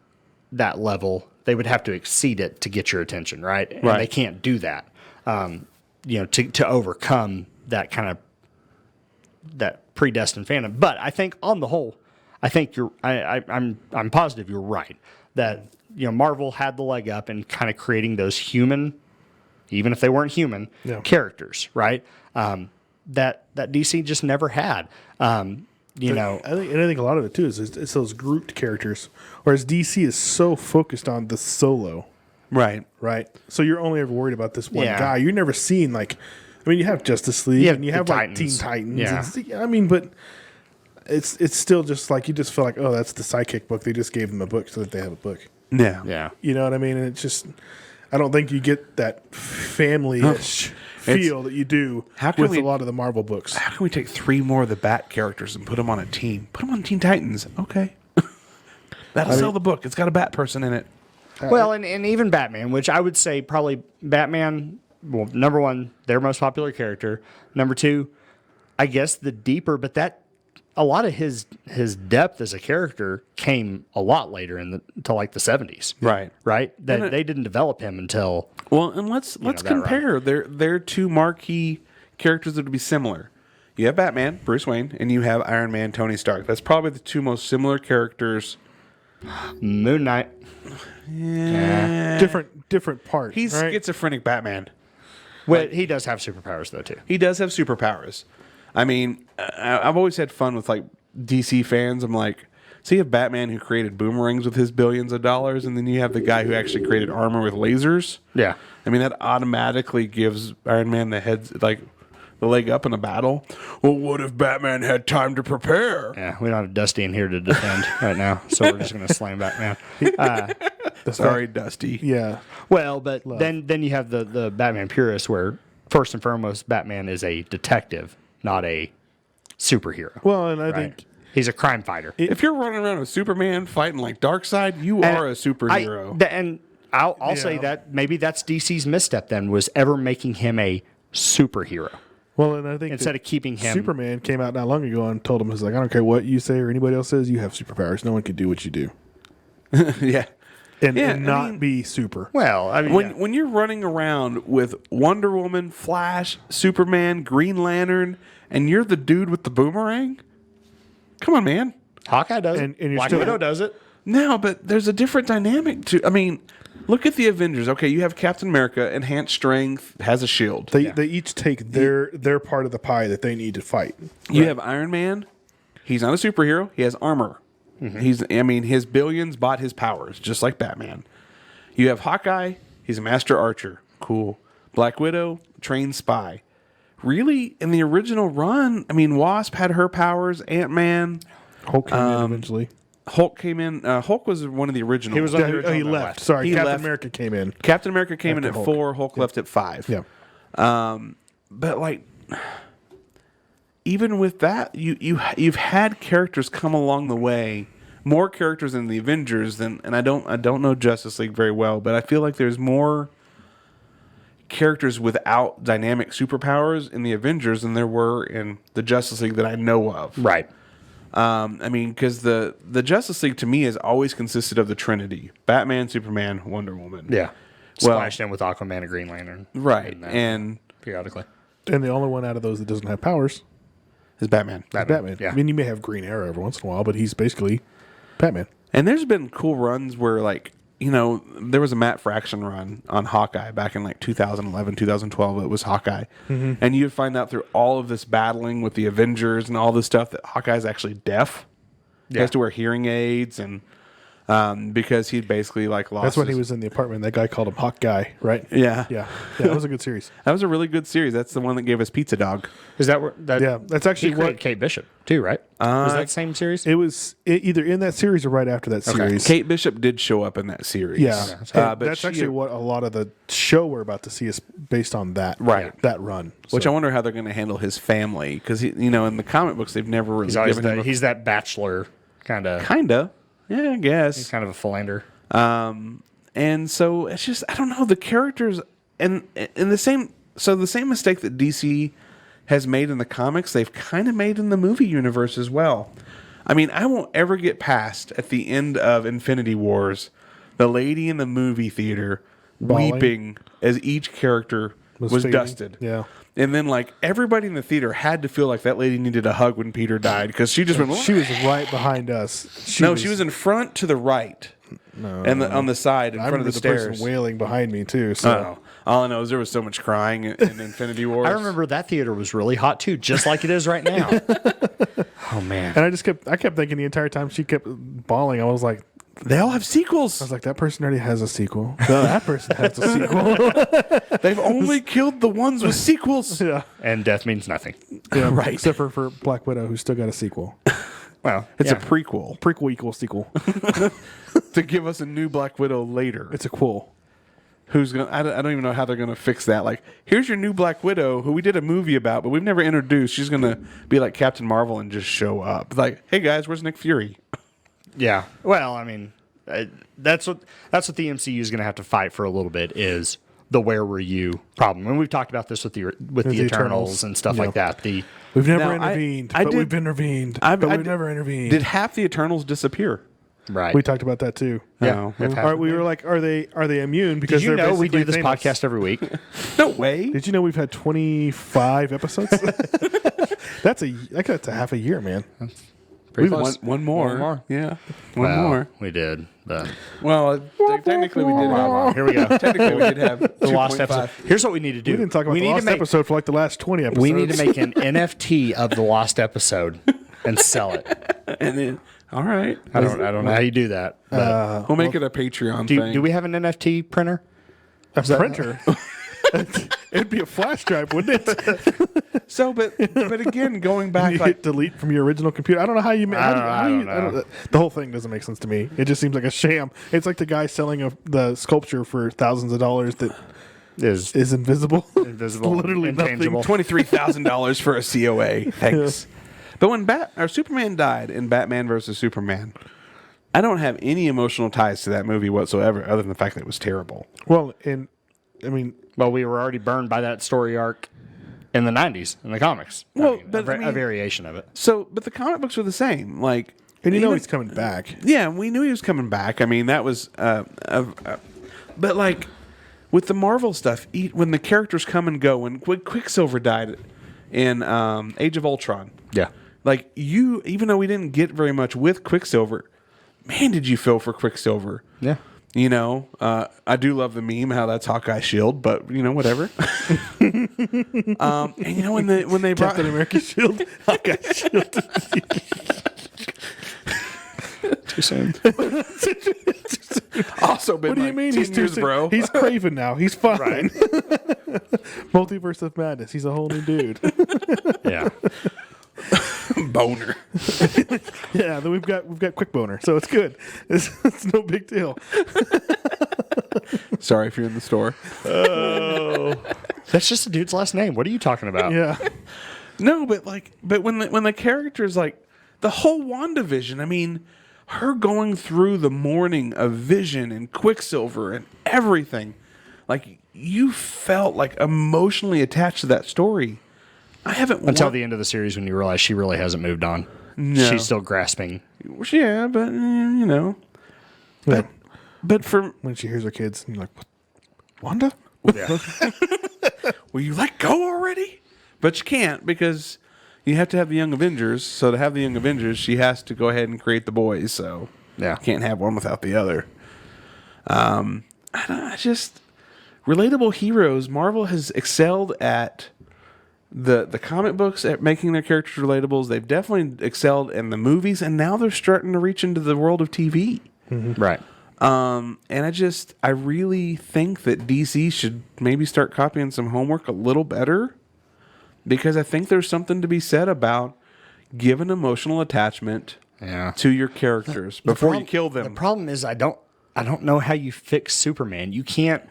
S1: that level, they would have to exceed it to get your attention, right? And
S3: Right.
S1: they can't do that. To overcome that kind of that predestined fandom. But I think on the whole, I'm positive you're right that Marvel had the leg up in kind of creating those human, even if they weren't human, characters, right? That DC just never had.
S2: I think a lot of it too is it's those grouped characters, whereas DC is so focused on the solo,
S3: Right.
S2: right? So you're only ever worried about this one
S1: Yeah.
S2: guy. You're never seeing you have Justice League and you
S1: the
S2: have like Teen
S1: Titans.
S2: Titans.
S1: Yeah.
S2: But it's still just like you just feel like, oh, that's the sidekick book. They just gave them a book so that they have a book.
S3: Yeah.
S1: Yeah.
S2: You know what I mean? And it's just, I don't think you get that family-ish feel that you do
S3: How can
S2: with
S3: we-
S2: a lot of the Marvel books.
S3: How can we take 3 more of the Bat characters and put them on a team? Put them on Teen Titans. Okay. That'll sell the book. It's got a Bat person in it.
S1: Well, and even Batman, which I would say probably Batman, well, number one, their most popular character. Number two, I guess the deeper, but that a lot of his depth as a character came a lot later to like the 70s.
S3: Right.
S1: Right? That they didn't develop him until
S3: Well, and let's
S1: that
S3: compare. They're 2 marquee characters that would be similar. You have Batman, Bruce Wayne, and you have Iron Man, Tony Stark. That's probably the 2 most similar characters.
S1: Moon Knight.
S2: Different part.
S3: He's
S2: right?
S3: schizophrenic Batman.
S1: Well, he does have superpowers though too.
S3: He does have superpowers. I mean, I've always had fun with like DC fans. I'm like, so you have Batman who created boomerangs with his billions of dollars, and then you have the guy who actually created armor with lasers.
S1: Yeah.
S3: I mean, that automatically gives Iron Man the leg up in a battle. Well, what if Batman had time to prepare?
S1: Yeah, we don't have Dusty in here to defend right now, so we're just going to slam Batman.
S3: Sorry, Dusty.
S2: Yeah.
S1: Well, but then you have the Batman purist where first and foremost Batman is a detective, not a superhero.
S2: Well, and I
S1: right?
S2: think
S1: He's a crime fighter.
S3: If you're running around with Superman fighting like Darkseid, you are a superhero.
S1: I'll say that maybe that's DC's misstep then was ever making him a superhero.
S2: Well, and I think
S1: instead of keeping him.
S2: Superman came out not long ago and told him, "He's like, I don't care what you say or anybody else says. You have superpowers. No one can do what you do,
S3: Yeah.
S2: and not be super."
S1: Well, I mean,
S3: When you're running around with Wonder Woman, Flash, Superman, Green Lantern, and you're the dude with the boomerang, come on, man.
S1: Hawkeye does
S2: and
S1: it.
S2: you're
S1: Black
S2: still-
S1: Widow does it.
S3: No, but there's a different dynamic to. I mean, look at the Avengers. Okay, you have Captain America, enhanced strength, has a shield.
S2: They each take their part of the pie that they need to fight.
S3: You have Iron Man. He's not a superhero. He has armor. His billions bought his powers, just like Batman. You have Hawkeye. He's a master archer. Cool. Black Widow, trained spy. Really, in the original run, I mean, Wasp had her powers. Ant-Man.
S2: Hulk came in eventually.
S3: Hulk came in. Hulk was one of the originals.
S1: He was on the original
S2: He
S1: that
S2: left.
S1: left.
S2: Sorry,
S3: He
S2: Captain
S3: left.
S2: America came in.
S3: Captain America came in
S2: After
S3: at
S2: Hulk.
S3: 4. Hulk left at 5.
S2: Yeah.
S3: But like, even with that, you've had characters come along the way, more characters in the Avengers than, and I don't know Justice League very well, but I feel like there's more characters without dynamic superpowers in the Avengers than there were in the Justice League that I know of.
S1: Right.
S3: I mean, because the Justice League to me has always consisted of the Trinity: Batman, Superman, Wonder Woman.
S1: Yeah.
S3: Well-
S1: Splashed in with Aquaman and Green Lantern.
S3: Right,
S1: And,
S3: and
S1: periodically.
S2: And the only one out of those that doesn't have powers
S3: is Batman.
S2: is Batman.
S1: Yeah.
S2: I mean, you may have Green Arrow every once in a while, but he's basically Batman.
S3: And there's been cool runs where, like, you know, there was a Matt Fraction run on Hawkeye back in like 2011, 2012. It was Hawkeye. And you'd find out through all of this battling with the Avengers and all this stuff that Hawkeye's actually deaf. He has to wear hearing aids, and because he'd basically like lost.
S2: That's when he
S3: his-
S2: was in the apartment. That guy called him Hawk Guy, right?
S3: Yeah.
S2: Yeah. That was a good series.
S3: That was a really good series. That's the one that gave us Pizza Dog.
S1: Is that where that?
S2: Yeah, that's actually
S1: He created
S2: what
S1: Kate Bishop too, right? Was that same series?
S2: it was. Either in that series or right after that series.
S3: Kate Bishop did show up in that series.
S2: Yeah,
S3: but
S2: that's
S3: she-
S2: actually what a lot of the show we're about to see is based on that.
S3: Right.
S2: that run.
S3: Which
S2: So-
S3: I wonder how they're going to handle his family, because in the comic books they've never really
S1: He's always
S3: given him.
S1: he's that bachelor kind of
S3: Kinda. Yeah, I guess.
S1: kind of a philander.
S3: And so it's just, I don't know, the characters and the same mistake that DC has made in the comics, they've kind of made in the movie universe as well. I mean, I won't ever get past at the end of Infinity Wars, the lady in the movie theater
S2: Bawling.
S3: weeping as each character was
S2: fading.
S3: dusted.
S2: Yeah.
S3: And then, like, everybody in the theater had to feel like that lady needed a hug when Peter died, because she just went.
S2: She was right behind us.
S3: She was in front to the right. No, and on the side in
S2: I
S3: front of
S2: remember
S3: the
S2: the
S3: stairs.
S2: person wailing behind me too. So
S3: All I know is there was so much crying in Infinity Wars.
S1: I remember that theater was really hot too, just like it is right now. Oh man!
S2: and I kept thinking the entire time she kept bawling. I was like,
S3: they all have sequels.
S2: that person already has a sequel. No, that person has a sequel.
S3: They've only killed the ones with sequels.
S2: yeah.
S1: And death means nothing.
S2: Yeah,
S3: Right.
S2: Except for Black Widow, who's still got a sequel.
S1: Well,
S3: It's
S1: yeah.
S3: a prequel
S2: Prequel equals sequel.
S3: to give us a new Black Widow later.
S2: It's a quel.
S3: Who's gonna? I don't even know how they're gonna fix that. Like, here's your new Black Widow, who we did a movie about, but we've never introduced. She's gonna be like Captain Marvel and just show up. Like, hey guys, where's Nick Fury?
S1: Yeah. Well, I mean, that's what the MCU is going to have to fight for a little bit is the where were you problem. And we've talked about this with the Eternals
S2: Eternals.
S1: and stuff
S2: Yeah.
S1: like that.
S2: We've never
S3: Now,
S2: intervened,
S3: I
S2: but
S3: did-
S2: we've intervened.
S3: I
S2: but we've
S3: did-
S2: never intervened.
S3: Did half the Eternals disappear?
S1: Right.
S2: We talked about that too.
S3: Yeah.
S1: If
S2: All right, we were like, are they immune? Because
S1: Did you
S2: they're
S1: know we do
S2: basically
S1: this
S2: Thanos.
S1: podcast every week?
S3: No way.
S2: Did you know we've had 25 episodes? That's a half a year, man.
S1: Pretty
S3: One,
S1: close.
S3: one more.
S1: One more.
S3: Yeah. One
S1: Well,
S3: more.
S1: We did. But
S3: Well, technically we did have.
S1: here we go.
S3: Technically we did have
S1: The lost
S3: 2.5.
S1: episode. Here's what we need to do.
S2: We didn't talk about the
S1: need
S2: last
S1: to make,
S2: episode for like the last 20 episodes.
S1: We need to make an NFT of the lost episode and sell it.
S3: And then, all right.
S1: I don't know how you do that. But
S3: We'll make it a Patreon thing.
S1: do we have an NFT printer?
S2: a printer. It'd be a flash drive, wouldn't it?
S3: So, but again, going
S2: You
S3: back,
S2: hit
S3: like,
S2: delete from your original computer. I don't know how you.
S1: I don't know.
S2: The whole thing doesn't make sense to me. It just seems like a sham. It's like the guy selling the sculpture for thousands of dollars that
S1: Is
S2: is invisible.
S1: invisible,
S2: Literally
S1: intangible.
S3: $23,000 for a COA. Thanks. But when Superman died in Batman versus Superman, I don't have any emotional ties to that movie whatsoever, other than the fact that it was terrible.
S2: Well, and I mean,
S1: Well, we were already burned by that story arc in the 90s in the comics.
S3: Well,
S1: a variation of it.
S3: So, but the comic books were the same. Like,
S2: And you know
S3: even-
S2: he's coming back.
S3: Yeah, we knew he was coming back. I mean, that was, but like with the Marvel stuff, when the characters come and go, when Quicksilver died in Age of Ultron,
S1: Yeah.
S3: like even though we didn't get very much with Quicksilver, man, did you feel for Quicksilver?
S1: Yeah.
S3: You know, I do love the meme how that's Hawkeye's shield, but you know, whatever. And you know, when they brought
S2: Captain America's shield. Hawkeye shield.
S1: Too soon.
S3: also been
S2: What do you
S3: like
S2: mean
S3: 10
S2: he's too
S3: years,
S2: soon?
S3: bro?
S2: He's Craven now. He's fine.
S1: Right.
S2: Multiverse of Madness. He's a whole new dude.
S1: Yeah.
S3: Boner.
S2: Yeah, then we've got Quick Boner, so it's good. It's no big deal.
S3: Sorry if you're in the store.
S1: That's just a dude's last name. What are you talking about?
S2: Yeah.
S3: No, but when the characters like the whole WandaVision, I mean, her going through the mourning of Vision and Quicksilver and everything, like you felt like emotionally attached to that story. I haven't
S1: Until the end of the series when you realize she really hasn't moved on.
S3: No.
S1: She's still grasping.
S3: Yeah, but you know, but for
S2: When she hears her kids, and you're like, what? Wanda?
S1: Yeah.
S3: will you let go already? But you can't because you have to have the Young Avengers. So to have the Young Avengers, she has to go ahead and create the boys. So
S1: Yeah.
S3: can't have one without the other. I just relatable heroes. Marvel has excelled at the comic books at making their characters relatables. They've definitely excelled in the movies, and now they're starting to reach into the world of TV.
S1: Right.
S3: And I really think that DC should maybe start copying some homework a little better, because I think there's something to be said about giving emotional attachment
S1: Yeah.
S3: to your characters before you kill
S1: The
S3: them.
S1: problem is I don't know how you fix Superman. You can't.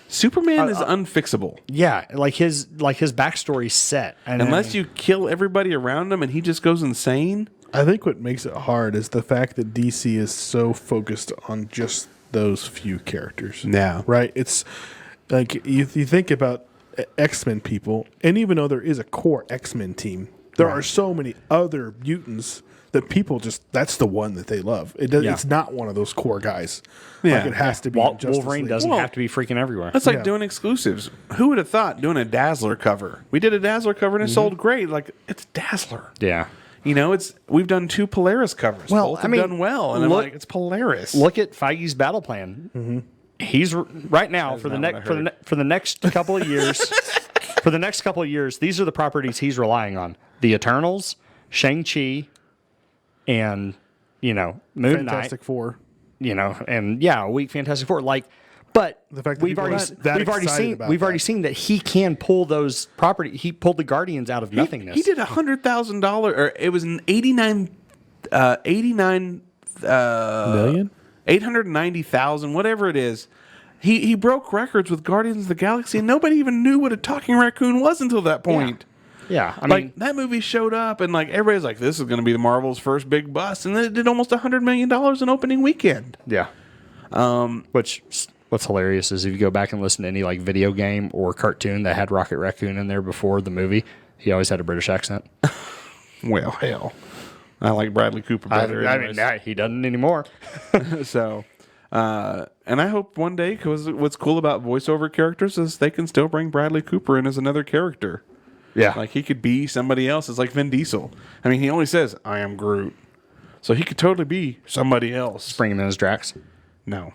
S3: Superman is unfixable.
S1: Yeah, like his backstory's set. And
S3: Unless you kill everybody around him and he just goes insane.
S2: I think what makes it hard is the fact that DC is so focused on just those few characters.
S3: Yeah.
S2: Right? It's like you think about X-Men people, and even though there is a core X-Men team, there are so many other mutants that people that's the one that they love. It's not one of those core guys.
S3: Yeah.
S2: Like it has to be in Justice
S1: Wolverine
S2: League.
S1: doesn't
S3: Well,
S1: have to be freaking everywhere.
S3: That's like
S2: Yeah.
S3: doing exclusives. Who would have thought doing a Dazzler cover? We did a Dazzler cover and it sold great. Like, it's Dazzler.
S1: Yeah.
S3: You know, we've done 2 Polaris covers.
S1: Well,
S3: Both
S1: I
S3: have
S1: mean,
S3: done well. And I'm
S1: look-
S3: like, it's Polaris.
S1: Look at Feige's battle plan. He's right now for the
S3: not what I heard.
S1: for the next couple of years. For the next couple of years, these are the properties he's relying on: the Eternals, Shang-Chi, and Moon
S2: Fantastic
S1: Knight.
S2: Four.
S1: And a weak Fantastic Four. But
S2: The fact that
S1: we've
S2: people
S1: already
S2: are that excited about
S1: we've already
S2: that.
S1: seen that he can pull those property. He pulled the Guardians out of nothingness.
S3: He did $100,000, or it was an 89
S2: Million?
S3: 890,000, whatever it is. He broke records with Guardians of the Galaxy, and nobody even knew what a talking raccoon was until that point.
S1: Yeah, I
S3: Like
S1: mean,
S3: that movie showed up, and like everybody's like, "This is going to be the Marvel's first big bust," and then it did almost $100 million in opening weekend.
S1: yeah. What's hilarious is if you go back and listen to any like video game or cartoon that had Rocket Raccoon in there before the movie, he always had a British accent.
S3: Well, hell, I like Bradley Cooper better.
S1: He doesn't anymore.
S3: So, and I hope one day, because what's cool about voiceover characters is they can still bring Bradley Cooper in as another character.
S1: Yeah,
S3: Like he could be somebody else. It's like Vin Diesel. I mean, he only says, "I am Groot," so he could totally be somebody else.
S1: bring him in as Drax.
S3: No,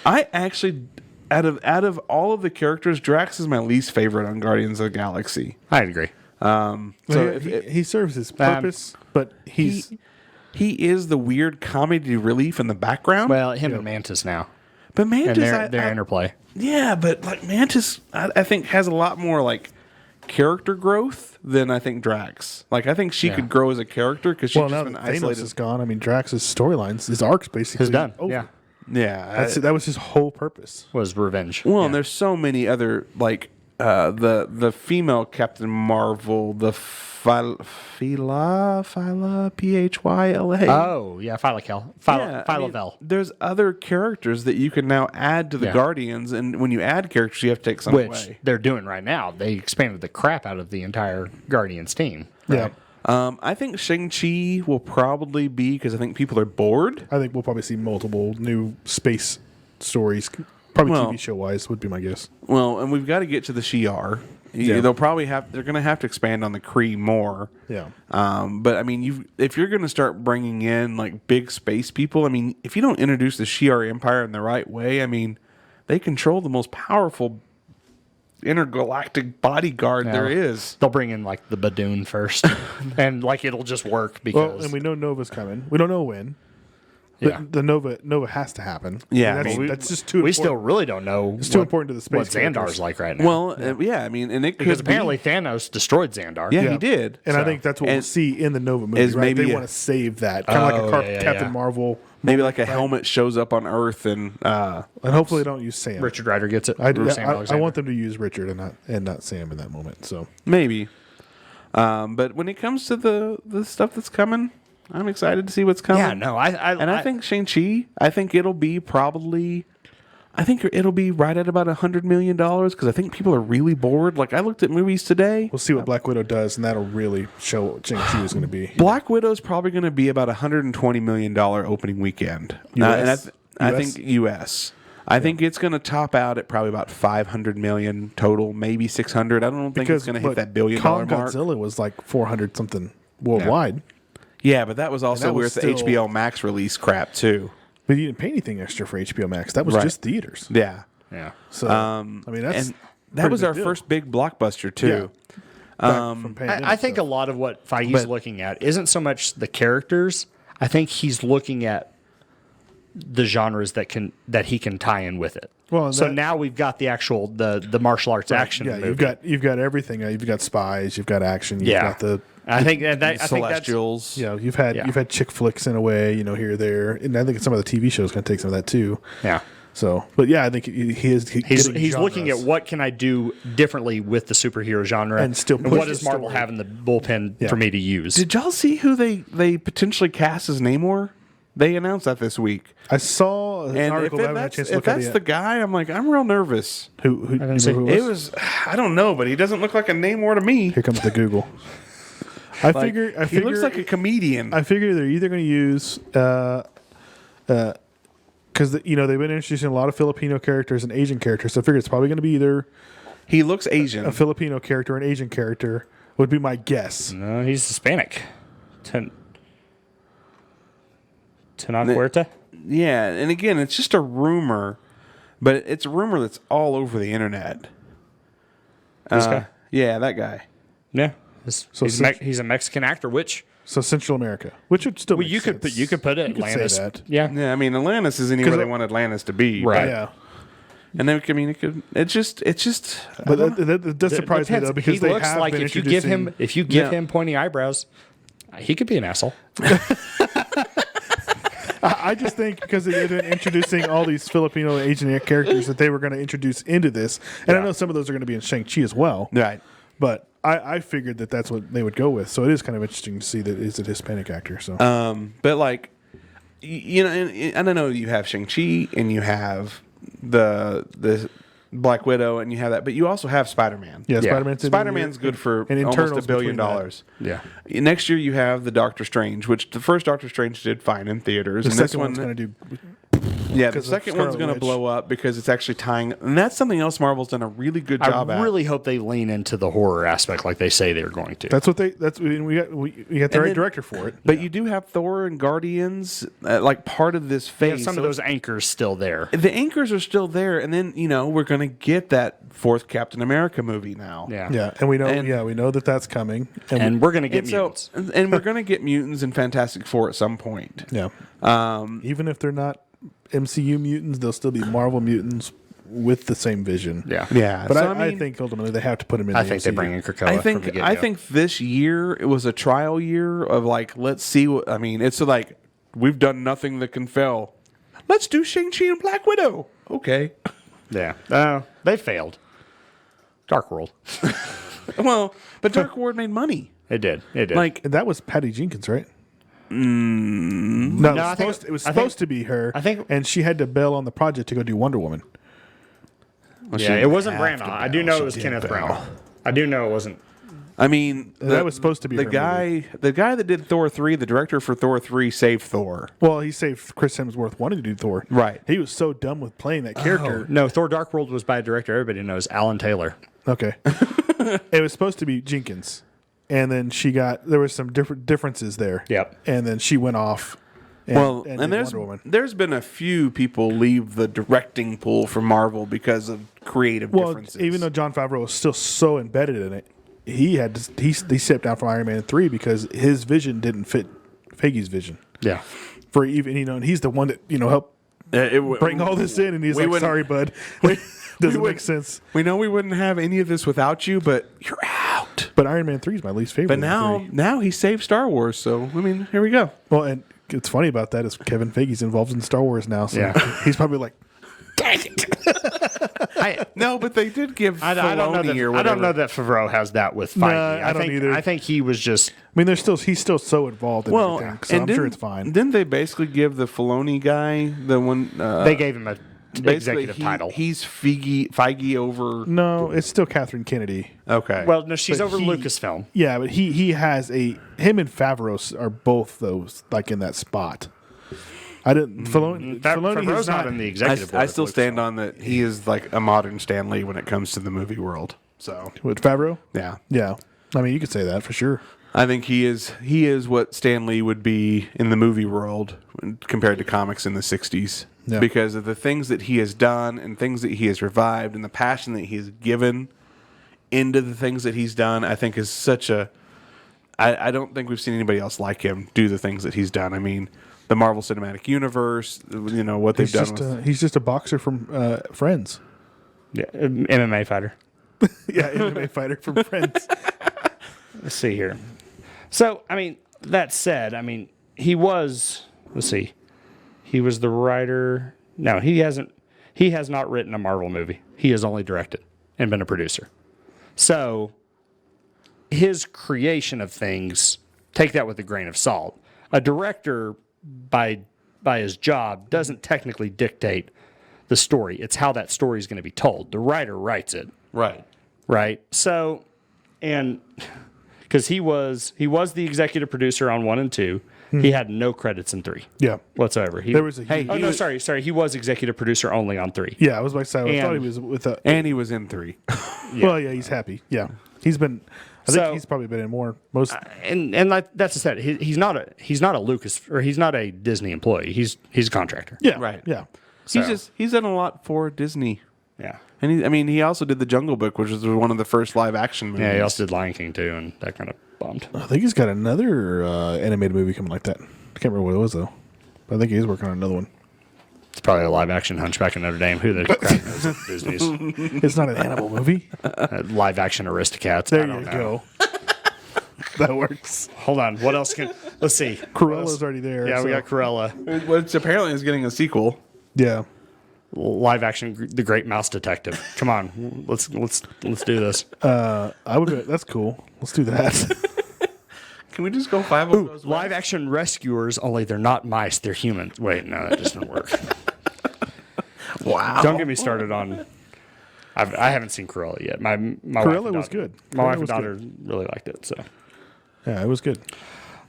S3: I actually, out of all of the characters, Drax is my least favorite on Guardians of the Galaxy.
S1: I'd agree.
S3: So
S2: He serves his purpose, but
S3: he is the weird comedy relief in the background.
S1: Well, him and Mantis now,
S3: but
S1: and
S3: Mantis,
S1: their interplay.
S3: yeah, but like Mantis, I think has a lot more like character growth than I think Drax. Like I think she could grow as a character because she's
S2: well, now
S3: just
S2: that
S3: been
S2: Thanos
S3: isolated.
S2: is gone, I mean, Drax's storylines, his arc's basically
S1: Is done.
S2: over.
S1: Yeah,
S3: Yeah,
S2: That was his whole purpose.
S1: was revenge.
S3: well, and there's so many other like the female Captain Marvel, the Phyla Phyla.
S1: Oh, yeah, Phyla-Vel.
S3: There's other characters that you can now add to the
S1: Yeah.
S3: Guardians, and when you add characters, you have to take some
S1: Which
S3: away.
S1: they're doing right now. They expanded the crap out of the entire Guardians team.
S2: Yeah.
S3: I think Shang-Chi will probably be, because I think people are bored.
S2: I think we'll probably see multiple new space stories. Probably
S3: Well-
S2: TV show wise would be my guess.
S3: Well, and we've got to get to the Shi'ar.
S2: Yeah.
S3: They're going to have to expand on the Kree more.
S2: Yeah.
S3: But I mean, if you're going to start bringing in like big space people, I mean, if you don't introduce the Shi'ar Empire in the right way, I mean, they control the most powerful intergalactic bodyguard there is.
S1: They'll bring in like the Badoon first, and like it'll just work because
S2: Well, and we know Nova's coming. We don't know when. But
S1: Yeah.
S2: the Nova has to happen.
S3: Yeah,
S2: And
S3: I mean,
S2: that's just too
S1: we
S2: important.
S1: still really don't know.
S2: It's too important to the space
S1: what Xandar's
S2: characters.
S1: like right now.
S3: Well, yeah, I mean, and it
S1: because
S3: could
S1: apparently
S3: be,
S1: Thanos destroyed Xandar.
S3: yeah, he did.
S2: And I
S1: So-
S2: think that's what we'll
S3: and
S2: see in the Nova movie.
S3: is
S2: Right?
S3: maybe
S2: They
S3: a-
S2: want to save that, kind of
S1: Oh,
S2: like a
S1: yeah,
S2: Captain
S1: yeah.
S2: Marvel,
S3: maybe like a helmet shows up on Earth, and
S2: and hopefully they don't use Sam.
S1: Richard Rider gets it.
S2: I
S1: Sam Alexander.
S2: want them to use Richard and not Sam in that moment. So
S3: maybe. But when it comes to the stuff that's coming, I'm excited to see what's coming.
S1: Yeah, no,
S3: I think Shang-Chi, I think it'll be right at about $100 million, because I think people are really bored. Like, I looked at movies today.
S2: we'll see what Black Widow does, and that'll really show what Shang-Chi is going to be.
S3: Black Widow's probably going to be about $120 million opening weekend.
S2: US?
S3: And I think U.S. I think it's going to top out at probably about 500 million total, maybe 600. I don't think it's going to hit that $1 billion
S2: Kong
S3: mark.
S2: Godzilla was like 400 something worldwide,
S3: Yeah, but that was also
S2: that was
S3: with the
S2: still-
S3: HBO Max release crap too.
S2: but you didn't pay anything extra for HBO Max. That was
S3: Right.
S2: just theaters.
S3: Yeah.
S1: yeah.
S2: So I mean, that's
S3: And that
S2: pretty
S3: was
S2: big
S3: our
S2: deal.
S3: first big blockbuster too.
S2: Back from pandemic
S1: I think a
S2: stuff.
S1: lot of what Feige's looking at isn't so much the characters. I think he's looking at the genres that he can tie in with it.
S2: Well, and
S1: so
S2: that-
S1: now we've got the actual the martial arts action.
S2: Yeah,
S1: movie.
S2: you've got everything. You've got spies. You've got action. You've
S1: Yeah.
S2: got the
S1: I think that I think that's
S3: Celestials.
S2: you've had chick flicks in a way, here or there, and I think some of the TV shows going to take some of that too.
S1: yeah.
S2: So, but yeah, I think
S1: He's looking at what can I do differently with the superhero genre,
S2: And still push
S1: what
S2: the
S1: does Marvel
S2: story.
S1: have in the bullpen
S2: Yeah.
S1: for me to use?
S3: Did y'all see who they potentially cast as Namor? They announced that this week.
S2: I saw an
S3: And
S2: article. I haven't had a chance to
S3: if
S2: look at
S3: that's
S2: it
S3: the
S2: yet.
S3: guy, I'm like, I'm real nervous.
S2: Who
S1: didn't see.
S2: who
S3: It was, I don't know, but he doesn't look like a Namor to me.
S2: Here comes the Google. I figure
S3: He looks like a comedian.
S2: I figure they're either going to use because they've been introducing a lot of Filipino characters and Asian characters. So I figure it's probably going to be either
S3: He looks Asian.
S2: a Filipino character or an Asian character would be my guess.
S1: No, he's Hispanic. Tenoch
S3: Yeah, and again, it's just a rumor, but it's a rumor that's all over the internet.
S1: This guy?
S3: Yeah, that guy.
S1: Yeah.
S2: So
S1: He's a Mexican actor, which
S2: So Central America, which would still
S1: well,
S2: make
S1: you could
S2: sense.
S1: put
S2: You could say
S1: Atlantis.
S2: that.
S1: Yeah.
S3: Yeah, I mean, Atlantis is anywhere
S2: 'Cause
S3: they want Atlantis to be.
S1: Right.
S2: Yeah,
S3: And then, I mean, it's just.
S2: but that does surprise me
S1: Depends.
S2: though because
S1: he
S2: they
S1: looks
S2: have
S1: like
S2: been
S1: if you give
S2: introducing-
S1: him pointy eyebrows, he could be an asshole.
S2: I just think because they've been introducing all these Filipino and Asian characters that they were going to introduce into this, and I know some of those are going to be in Shang-Chi as well.
S3: Right.
S2: But I figured that that's what they would go with. So it is kind of interesting to see that it's a Hispanic actor. So
S3: But like, and I know you have Shang-Chi and you have the Black Widow and you have that, but you also have Spider-Man.
S2: yeah,
S1: Yeah.
S3: Spider-Man's good for
S2: and
S3: almost
S2: internals
S3: $1 billion.
S2: between
S1: Yeah.
S3: Next year you have the Doctor Strange, which the first Doctor Strange did fine in theaters.
S2: The
S3: and this
S2: second one's
S3: one,
S2: going to do.
S3: yeah, the
S2: because of
S3: second one's
S2: Scarlet
S3: going to
S2: Witch.
S3: blow up because it's actually tying, and that's something else Marvel's done a really good job
S1: I
S3: at.
S1: really hope they lean into the horror aspect like they say they're going to.
S2: That's what they. That's we got the right
S3: then-
S2: director for it.
S3: But you do have Thor and Guardians, like part of this
S1: They
S3: phase.
S1: have some
S3: So
S1: of those anchors still there.
S3: the anchors are still there, and then we're going to get that fourth Captain America movie now.
S1: Yeah.
S2: Yeah, and we know.
S3: And-
S2: we know that that's coming.
S1: And we're going to get
S3: And
S1: mutants.
S3: and we're going to get mutants and Fantastic Four at some point.
S2: yeah, even if they're not MCU mutants, they'll still be Marvel mutants with the same vision.
S1: Yeah.
S3: Yeah,
S2: But
S3: so,
S2: I think ultimately they have to put him in.
S1: I
S2: the
S1: think they
S2: MCU.
S1: bring in Krakoa
S3: I
S1: from the
S3: think
S1: get-go.
S3: I think this year it was a trial year of like, let's see what I mean. It's like we've done nothing that can fail. Let's do Shang-Chi and Black Widow. Okay.
S1: Yeah. They failed. Dark World.
S3: Well, but Dark World made money.
S1: It did.
S3: Like,
S2: And that was Patty Jenkins, right? No, it was supposed to be her.
S1: I think-
S2: and she had to bail on the project to go do Wonder Woman.
S1: Yeah, it wasn't
S3: have to
S1: Branagh. I do know it was
S2: She
S1: Kenneth
S2: did bail.
S1: Branagh. I do know it wasn't.
S3: I mean,
S2: That was supposed to be
S3: the
S2: her
S3: guy. The guy that did Thor 3, the director for Thor 3, saved Thor.
S2: Well, he saved Chris Hemsworth wanting to do Thor.
S3: Right.
S2: He was so done with playing that character.
S1: No, Thor: Dark World was by a director everybody knows, Alan Taylor.
S2: Okay. It was supposed to be Jenkins, and then there was some differences there.
S1: Yep.
S2: And then she went off. And,
S3: Well,
S2: and
S3: and
S2: did
S3: there's
S2: Wonder Woman.
S3: there's been a few people leave the directing pool for Marvel because of creative
S2: Well,
S3: differences.
S2: even though Jon Favreau was still so embedded in it, he stepped down from Iron Man 3 because his vision didn't fit Feige's vision.
S1: Yeah.
S2: For even and he's the one that helped bring all this in, and he's like,
S3: wouldn't-
S2: "Sorry, bud, doesn't make sense."
S3: We know we wouldn't have any of this without you, but you're out.
S2: But Iron Man 3 is my least favorite.
S3: But
S2: of the
S3: now,
S2: three.
S3: now he saved Star Wars, so I mean, here we go.
S2: Well, and it's funny about that is Kevin Feige's involved in Star Wars now, so
S1: Yeah.
S2: he's probably like,
S3: No, but they did give
S1: I don't know
S3: Filoni or
S1: I
S3: whatever.
S1: don't know that Favreau has that with
S2: Nah,
S1: Feige.
S2: I don't
S1: think
S2: either.
S1: I think he was just.
S2: I mean, he's still so involved in
S3: Well,
S2: everything, so I'm sure it's fine.
S3: Didn't they basically give the Filoni guy the one?
S1: They gave him a
S3: basically
S1: executive title.
S3: He's Feige over.
S2: No, it's still Catherine Kennedy.
S3: Okay.
S1: Well, no, she's
S2: But
S1: over
S2: he-
S1: Lucasfilm.
S2: Yeah, but he has him and Favreau are both those like in that spot. I didn't. Filoni
S1: Favreau's
S2: is
S1: not in the executive board.
S3: I
S1: of
S3: still
S1: Lucasfilm.
S3: stand on that. He is like a modern Stan Lee when it comes to the movie world. So
S2: with Favreau.
S3: yeah,
S2: Yeah, I mean you could say that for sure.
S3: I think he is what Stan Lee would be in the movie world compared to comics in the 60s.
S2: Yeah.
S3: Because of the things that he has done and things that he has revived and the passion that he has given into the things that he's done, I think is such a... I don't think we've seen anybody else like him do the things that he's done. I mean, the Marvel Cinematic Universe, what they've done with...
S2: He's just a boxer from Friends.
S1: Yeah, MMA fighter.
S2: Yeah, MMA fighter from Friends.
S1: Let's see here. So, I mean, that said, I mean, he was. Let's see. He was the writer. No, he hasn't. He has not written a Marvel movie. He has only directed and been a producer. So, his creation of things, take that with a grain of salt. A director, by his job, doesn't technically dictate the story. It's how that story is going to be told. The writer writes it,
S3: Right.
S1: right? So, and because he was the executive producer on 1 and 2, he had no credits in 3
S2: Yeah,
S1: whatsoever.
S2: there was a.
S3: Hey,
S1: Oh no, sorry. He was executive producer only on 3.
S2: Yeah, I was about to say. I thought he
S1: And-
S2: was with a.
S3: And he was in 3.
S2: Well, yeah, he's happy. Yeah, he's been. I think
S1: So-
S2: he's probably been in more most.
S1: And that's just that. He's not a Lucas, or he's not a Disney employee. He's a contractor.
S2: Yeah,
S3: Right.
S2: Yeah,
S3: He's done a lot for Disney.
S1: Yeah.
S3: And he also did The Jungle Book, which was one of the first live action movies.
S1: Yeah. He also did Lion King too, and that kind of bummed.
S2: I think he's got another animated movie coming like that. I can't remember what it was though. But I think he's working on another one.
S1: It's probably a live action Hunchback of Notre Dame. Who the crap knows? Disney's
S2: It's not an animal movie.
S1: live action Aristocats.
S2: There
S1: I don't
S2: you
S1: know.
S2: go. That works.
S1: Hold on. What else can? Let's see.
S2: Cruella's already there.
S1: Yeah,
S2: so-
S1: we got Cruella.
S3: Which apparently is getting a sequel.
S2: Yeah.
S1: Live action, The Great Mouse Detective. Come on, let's do this.
S2: I would. That's cool. Let's do that.
S3: Can we just go 5 of those?
S1: Live action rescuers, only they're not mice, they're humans. Wait, no, that doesn't work.
S3: Wow.
S1: Don't get me started on. I haven't seen Cruella yet. My wife
S2: Cruella
S1: and
S2: was
S1: daughter-
S2: good.
S1: My
S2: Cruella
S1: wife and
S2: was
S1: daughter really liked it. So,
S2: Yeah, it was good.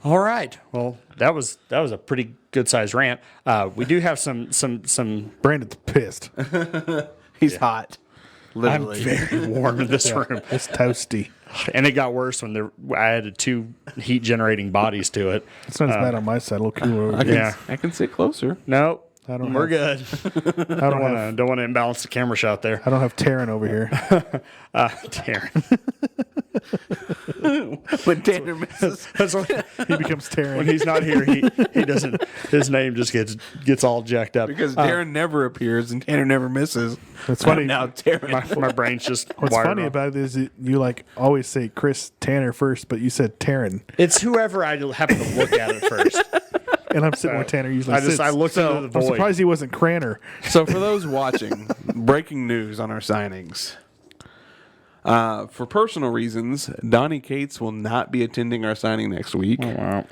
S1: all right. Well, that was a pretty good sized rant. We do have some.
S2: Brandon's pissed.
S3: He's hot.
S1: I'm
S3: Literally.
S1: very warm in this room,
S2: It's toasty.
S1: and it got worse when I added 2 heat generating bodies to it.
S2: It's not as bad on my side. A little cooler over here.
S1: Yeah.
S3: I can sit closer.
S1: Nope.
S2: I don't
S1: We're
S2: have-
S1: good.
S2: I
S1: Don't want to imbalance the camera shot there.
S2: I don't have Taryn over here.
S1: Darren.
S3: When Tanner misses.
S1: That's what,
S2: He becomes Taryn.
S1: when he's not here, he doesn't. His name just gets all jacked up.
S3: Because Darren never appears and Tanner never misses.
S2: It's funny.
S3: Now Darren.
S1: My brain's just
S2: What's
S1: wired
S2: funny
S1: off.
S2: about it is that you like always say Chris Tanner first, but you said Taryn,
S1: It's whoever I happen to look at first.
S2: and I'm sitting where Tanner usually sits.
S1: I looked into the
S2: I'm
S1: void.
S2: surprised he wasn't Cranner.
S3: So for those watching, breaking news on our signings. For personal reasons, Donnie Cates will not be attending our signing next week.
S1: Oh, wow.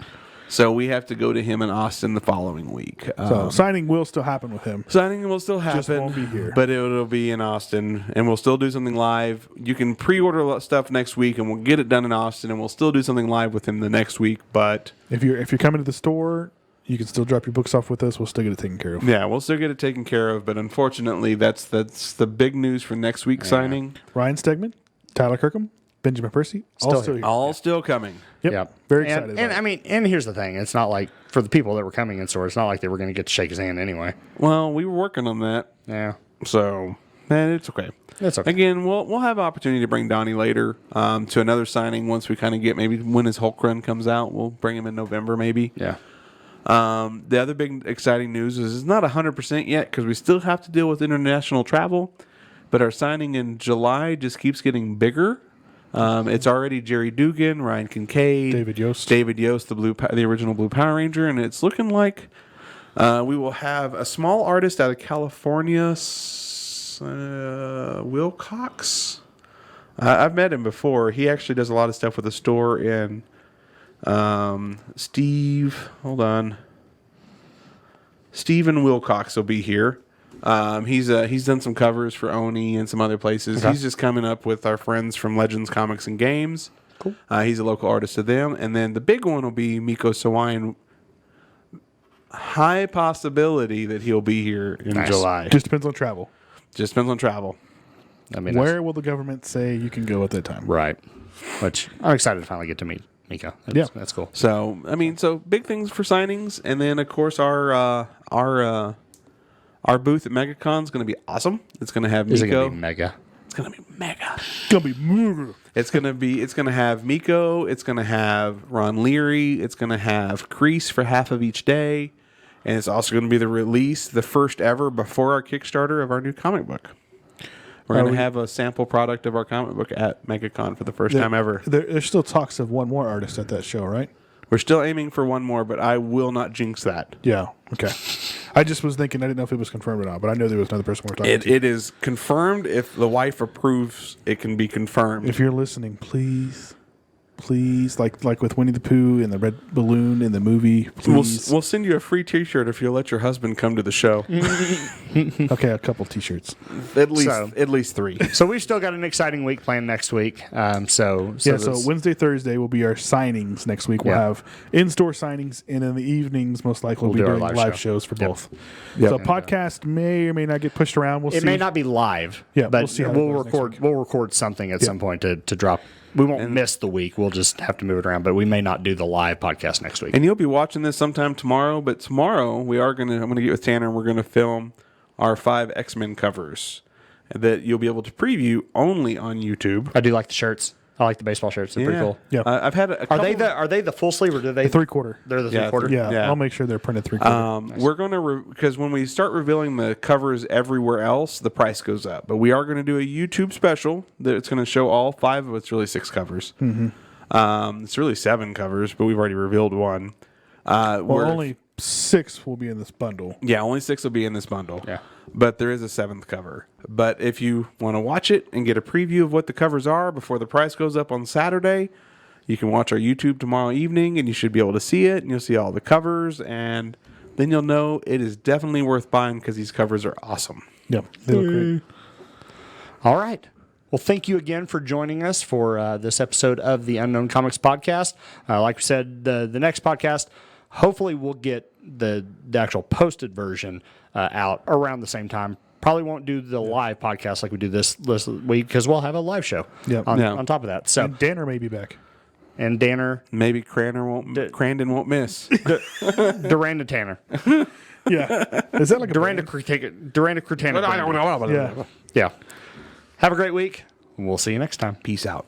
S3: So we have to go to him in Austin the following week.
S2: So signing will still happen with him.
S3: Signing will still happen,
S2: won't be here.
S3: but it'll be in Austin, and we'll still do something live. You can pre-order stuff next week, and we'll get it done in Austin, and we'll still do something live with him the next week. But
S2: If you're coming to the store, you can still drop your books off with us. We'll still get it taken care of.
S3: yeah, we'll still get it taken care of. But unfortunately, that's the big news for next week's signing.
S2: Ryan Stegman, Tyler Kirkham, Benjamin Percy, all
S1: Still
S2: still
S1: here.
S2: here.
S3: All still coming.
S2: Yep.
S1: Yep.
S2: Very
S1: And-
S2: excited.
S1: And,
S2: about it.
S1: I mean, and here's the thing: it's not like for the people that were coming in store, it's not like they were going to get to shake his hand anyway.
S3: Well, we were working on that,
S1: Yeah,
S3: so it's okay.
S1: it's okay.
S3: Again, we'll have opportunity to bring Donnie later to another signing once we kind of get maybe when his Hulk run comes out. We'll bring him in November maybe.
S1: Yeah.
S3: The other big exciting news is it's not 100% yet because we still have to deal with international travel, but our signing in July just keeps getting bigger. It's already Jerry Dugan, Ryan Kincaid,
S2: David Yost,
S3: the original Blue Power Ranger, and it's looking like we will have a small artist out of California, Will Cox. I've met him before. He actually does a lot of stuff with a store in Steve. Hold on. Steven Wilcox will be here. He's done some covers for Oni and some other places.
S1: Okay.
S3: He's just coming up with our friends from Legends Comics and Games.
S1: Cool.
S3: He's a local artist to them. And then the big one will be Miko Sawayan. High possibility that he'll be here in
S1: Nice.
S3: July.
S2: just depends on travel.
S3: Just depends on travel.
S1: I mean,
S2: Where will the government say you can go at that time?
S1: right? Which I'm excited to finally get to meet Mika. That's cool.
S3: So big things for signings, and then of course our booth at MegaCon is going to be awesome. It's going to have
S1: Is it
S3: Miko.
S1: going to be mega?
S3: It's going to be mega.
S2: Gonna be murder.
S3: It's going to have Miko. It's going to have Ron Leary. It's going to have Kreese for half of each day, and it's also going to be the release, the first ever before our Kickstarter of our new comic book. We're going to have a sample product of our comic book at MegaCon for the first time ever.
S2: There's still talks of one more artist at that show, right?
S3: We're still aiming for one more, but I will not jinx that.
S2: Yeah. Okay. I just was thinking, I didn't know if it was confirmed or not, but I know there was another person we're talking to.
S3: It is confirmed. If the wife approves, it can be confirmed.
S2: If you're listening, please, like with Winnie the Pooh and the red balloon in the movie, please.
S3: We'll send you a free T-shirt if you'll let your husband come to the show.
S2: Okay, a couple T-shirts.
S3: At least 3.
S1: So we've still got an exciting week planned next week. So
S2: Wednesday, Thursday will be our signings next week. We'll
S1: Yeah.
S2: have in-store signings, and in the evenings, most likely, we'll be
S1: do our
S2: doing
S1: live
S2: live
S1: show.
S2: shows for both.
S3: Yep.
S2: So podcast may or may not get pushed around. We'll
S1: it
S2: see.
S1: may not be live.
S2: Yeah,
S1: but
S2: we'll see how that
S1: we'll
S2: goes next
S1: record.
S2: week.
S1: We'll record something at some point to drop. We won't miss the week. We'll just have to move it around. But we may not do the live podcast next week.
S3: And you'll be watching this sometime tomorrow. But tomorrow I'm going to get with Tanner and we're going to film our 5 X-Men covers that you'll be able to preview only on YouTube.
S1: I do like the shirts. I like the baseball shirts. They're pretty cool.
S2: Yeah.
S3: I've had a couple.
S1: Are they the full sleeve or do they?
S2: 3/4.
S1: They're the
S3: Yeah,
S1: 3/4.
S2: Yeah,
S3: Yeah.
S2: I'll make sure they're printed 3/4.
S3: We're going to because when we start revealing the covers everywhere else, the price goes up. But we are going to do a YouTube special that it's going to show all 5 of it's really 6 covers. Mm-hmm. It's really 7 covers, but we've already revealed one.
S2: Well, only 6 will be in this bundle.
S3: Yeah, only 6 will be in this bundle.
S1: Yeah.
S3: But there is a 7th cover. But if you want to watch it and get a preview of what the covers are before the price goes up on Saturday, you can watch our YouTube tomorrow evening and you should be able to see it and you'll see all the covers and then you'll know it is definitely worth buying because these covers are awesome.
S2: Yeah, they look great.
S1: All right. Well, thank you again for joining us for this episode of the Unknown Comics Podcast. Like we said, the next podcast, hopefully we'll get the actual posted version out around the same time. Probably won't do the live podcast like we do this week because we'll have a live show on top of that. So
S2: And Danner may be back.
S1: and Danner,
S3: Maybe Crandon won't miss.
S1: Duranda Tanner,
S2: Yeah. Is that like a
S1: Duranda
S2: band?
S1: Crutana.
S2: Yeah.
S1: Yeah. Have a great week. We'll see you next time.
S3: Peace out.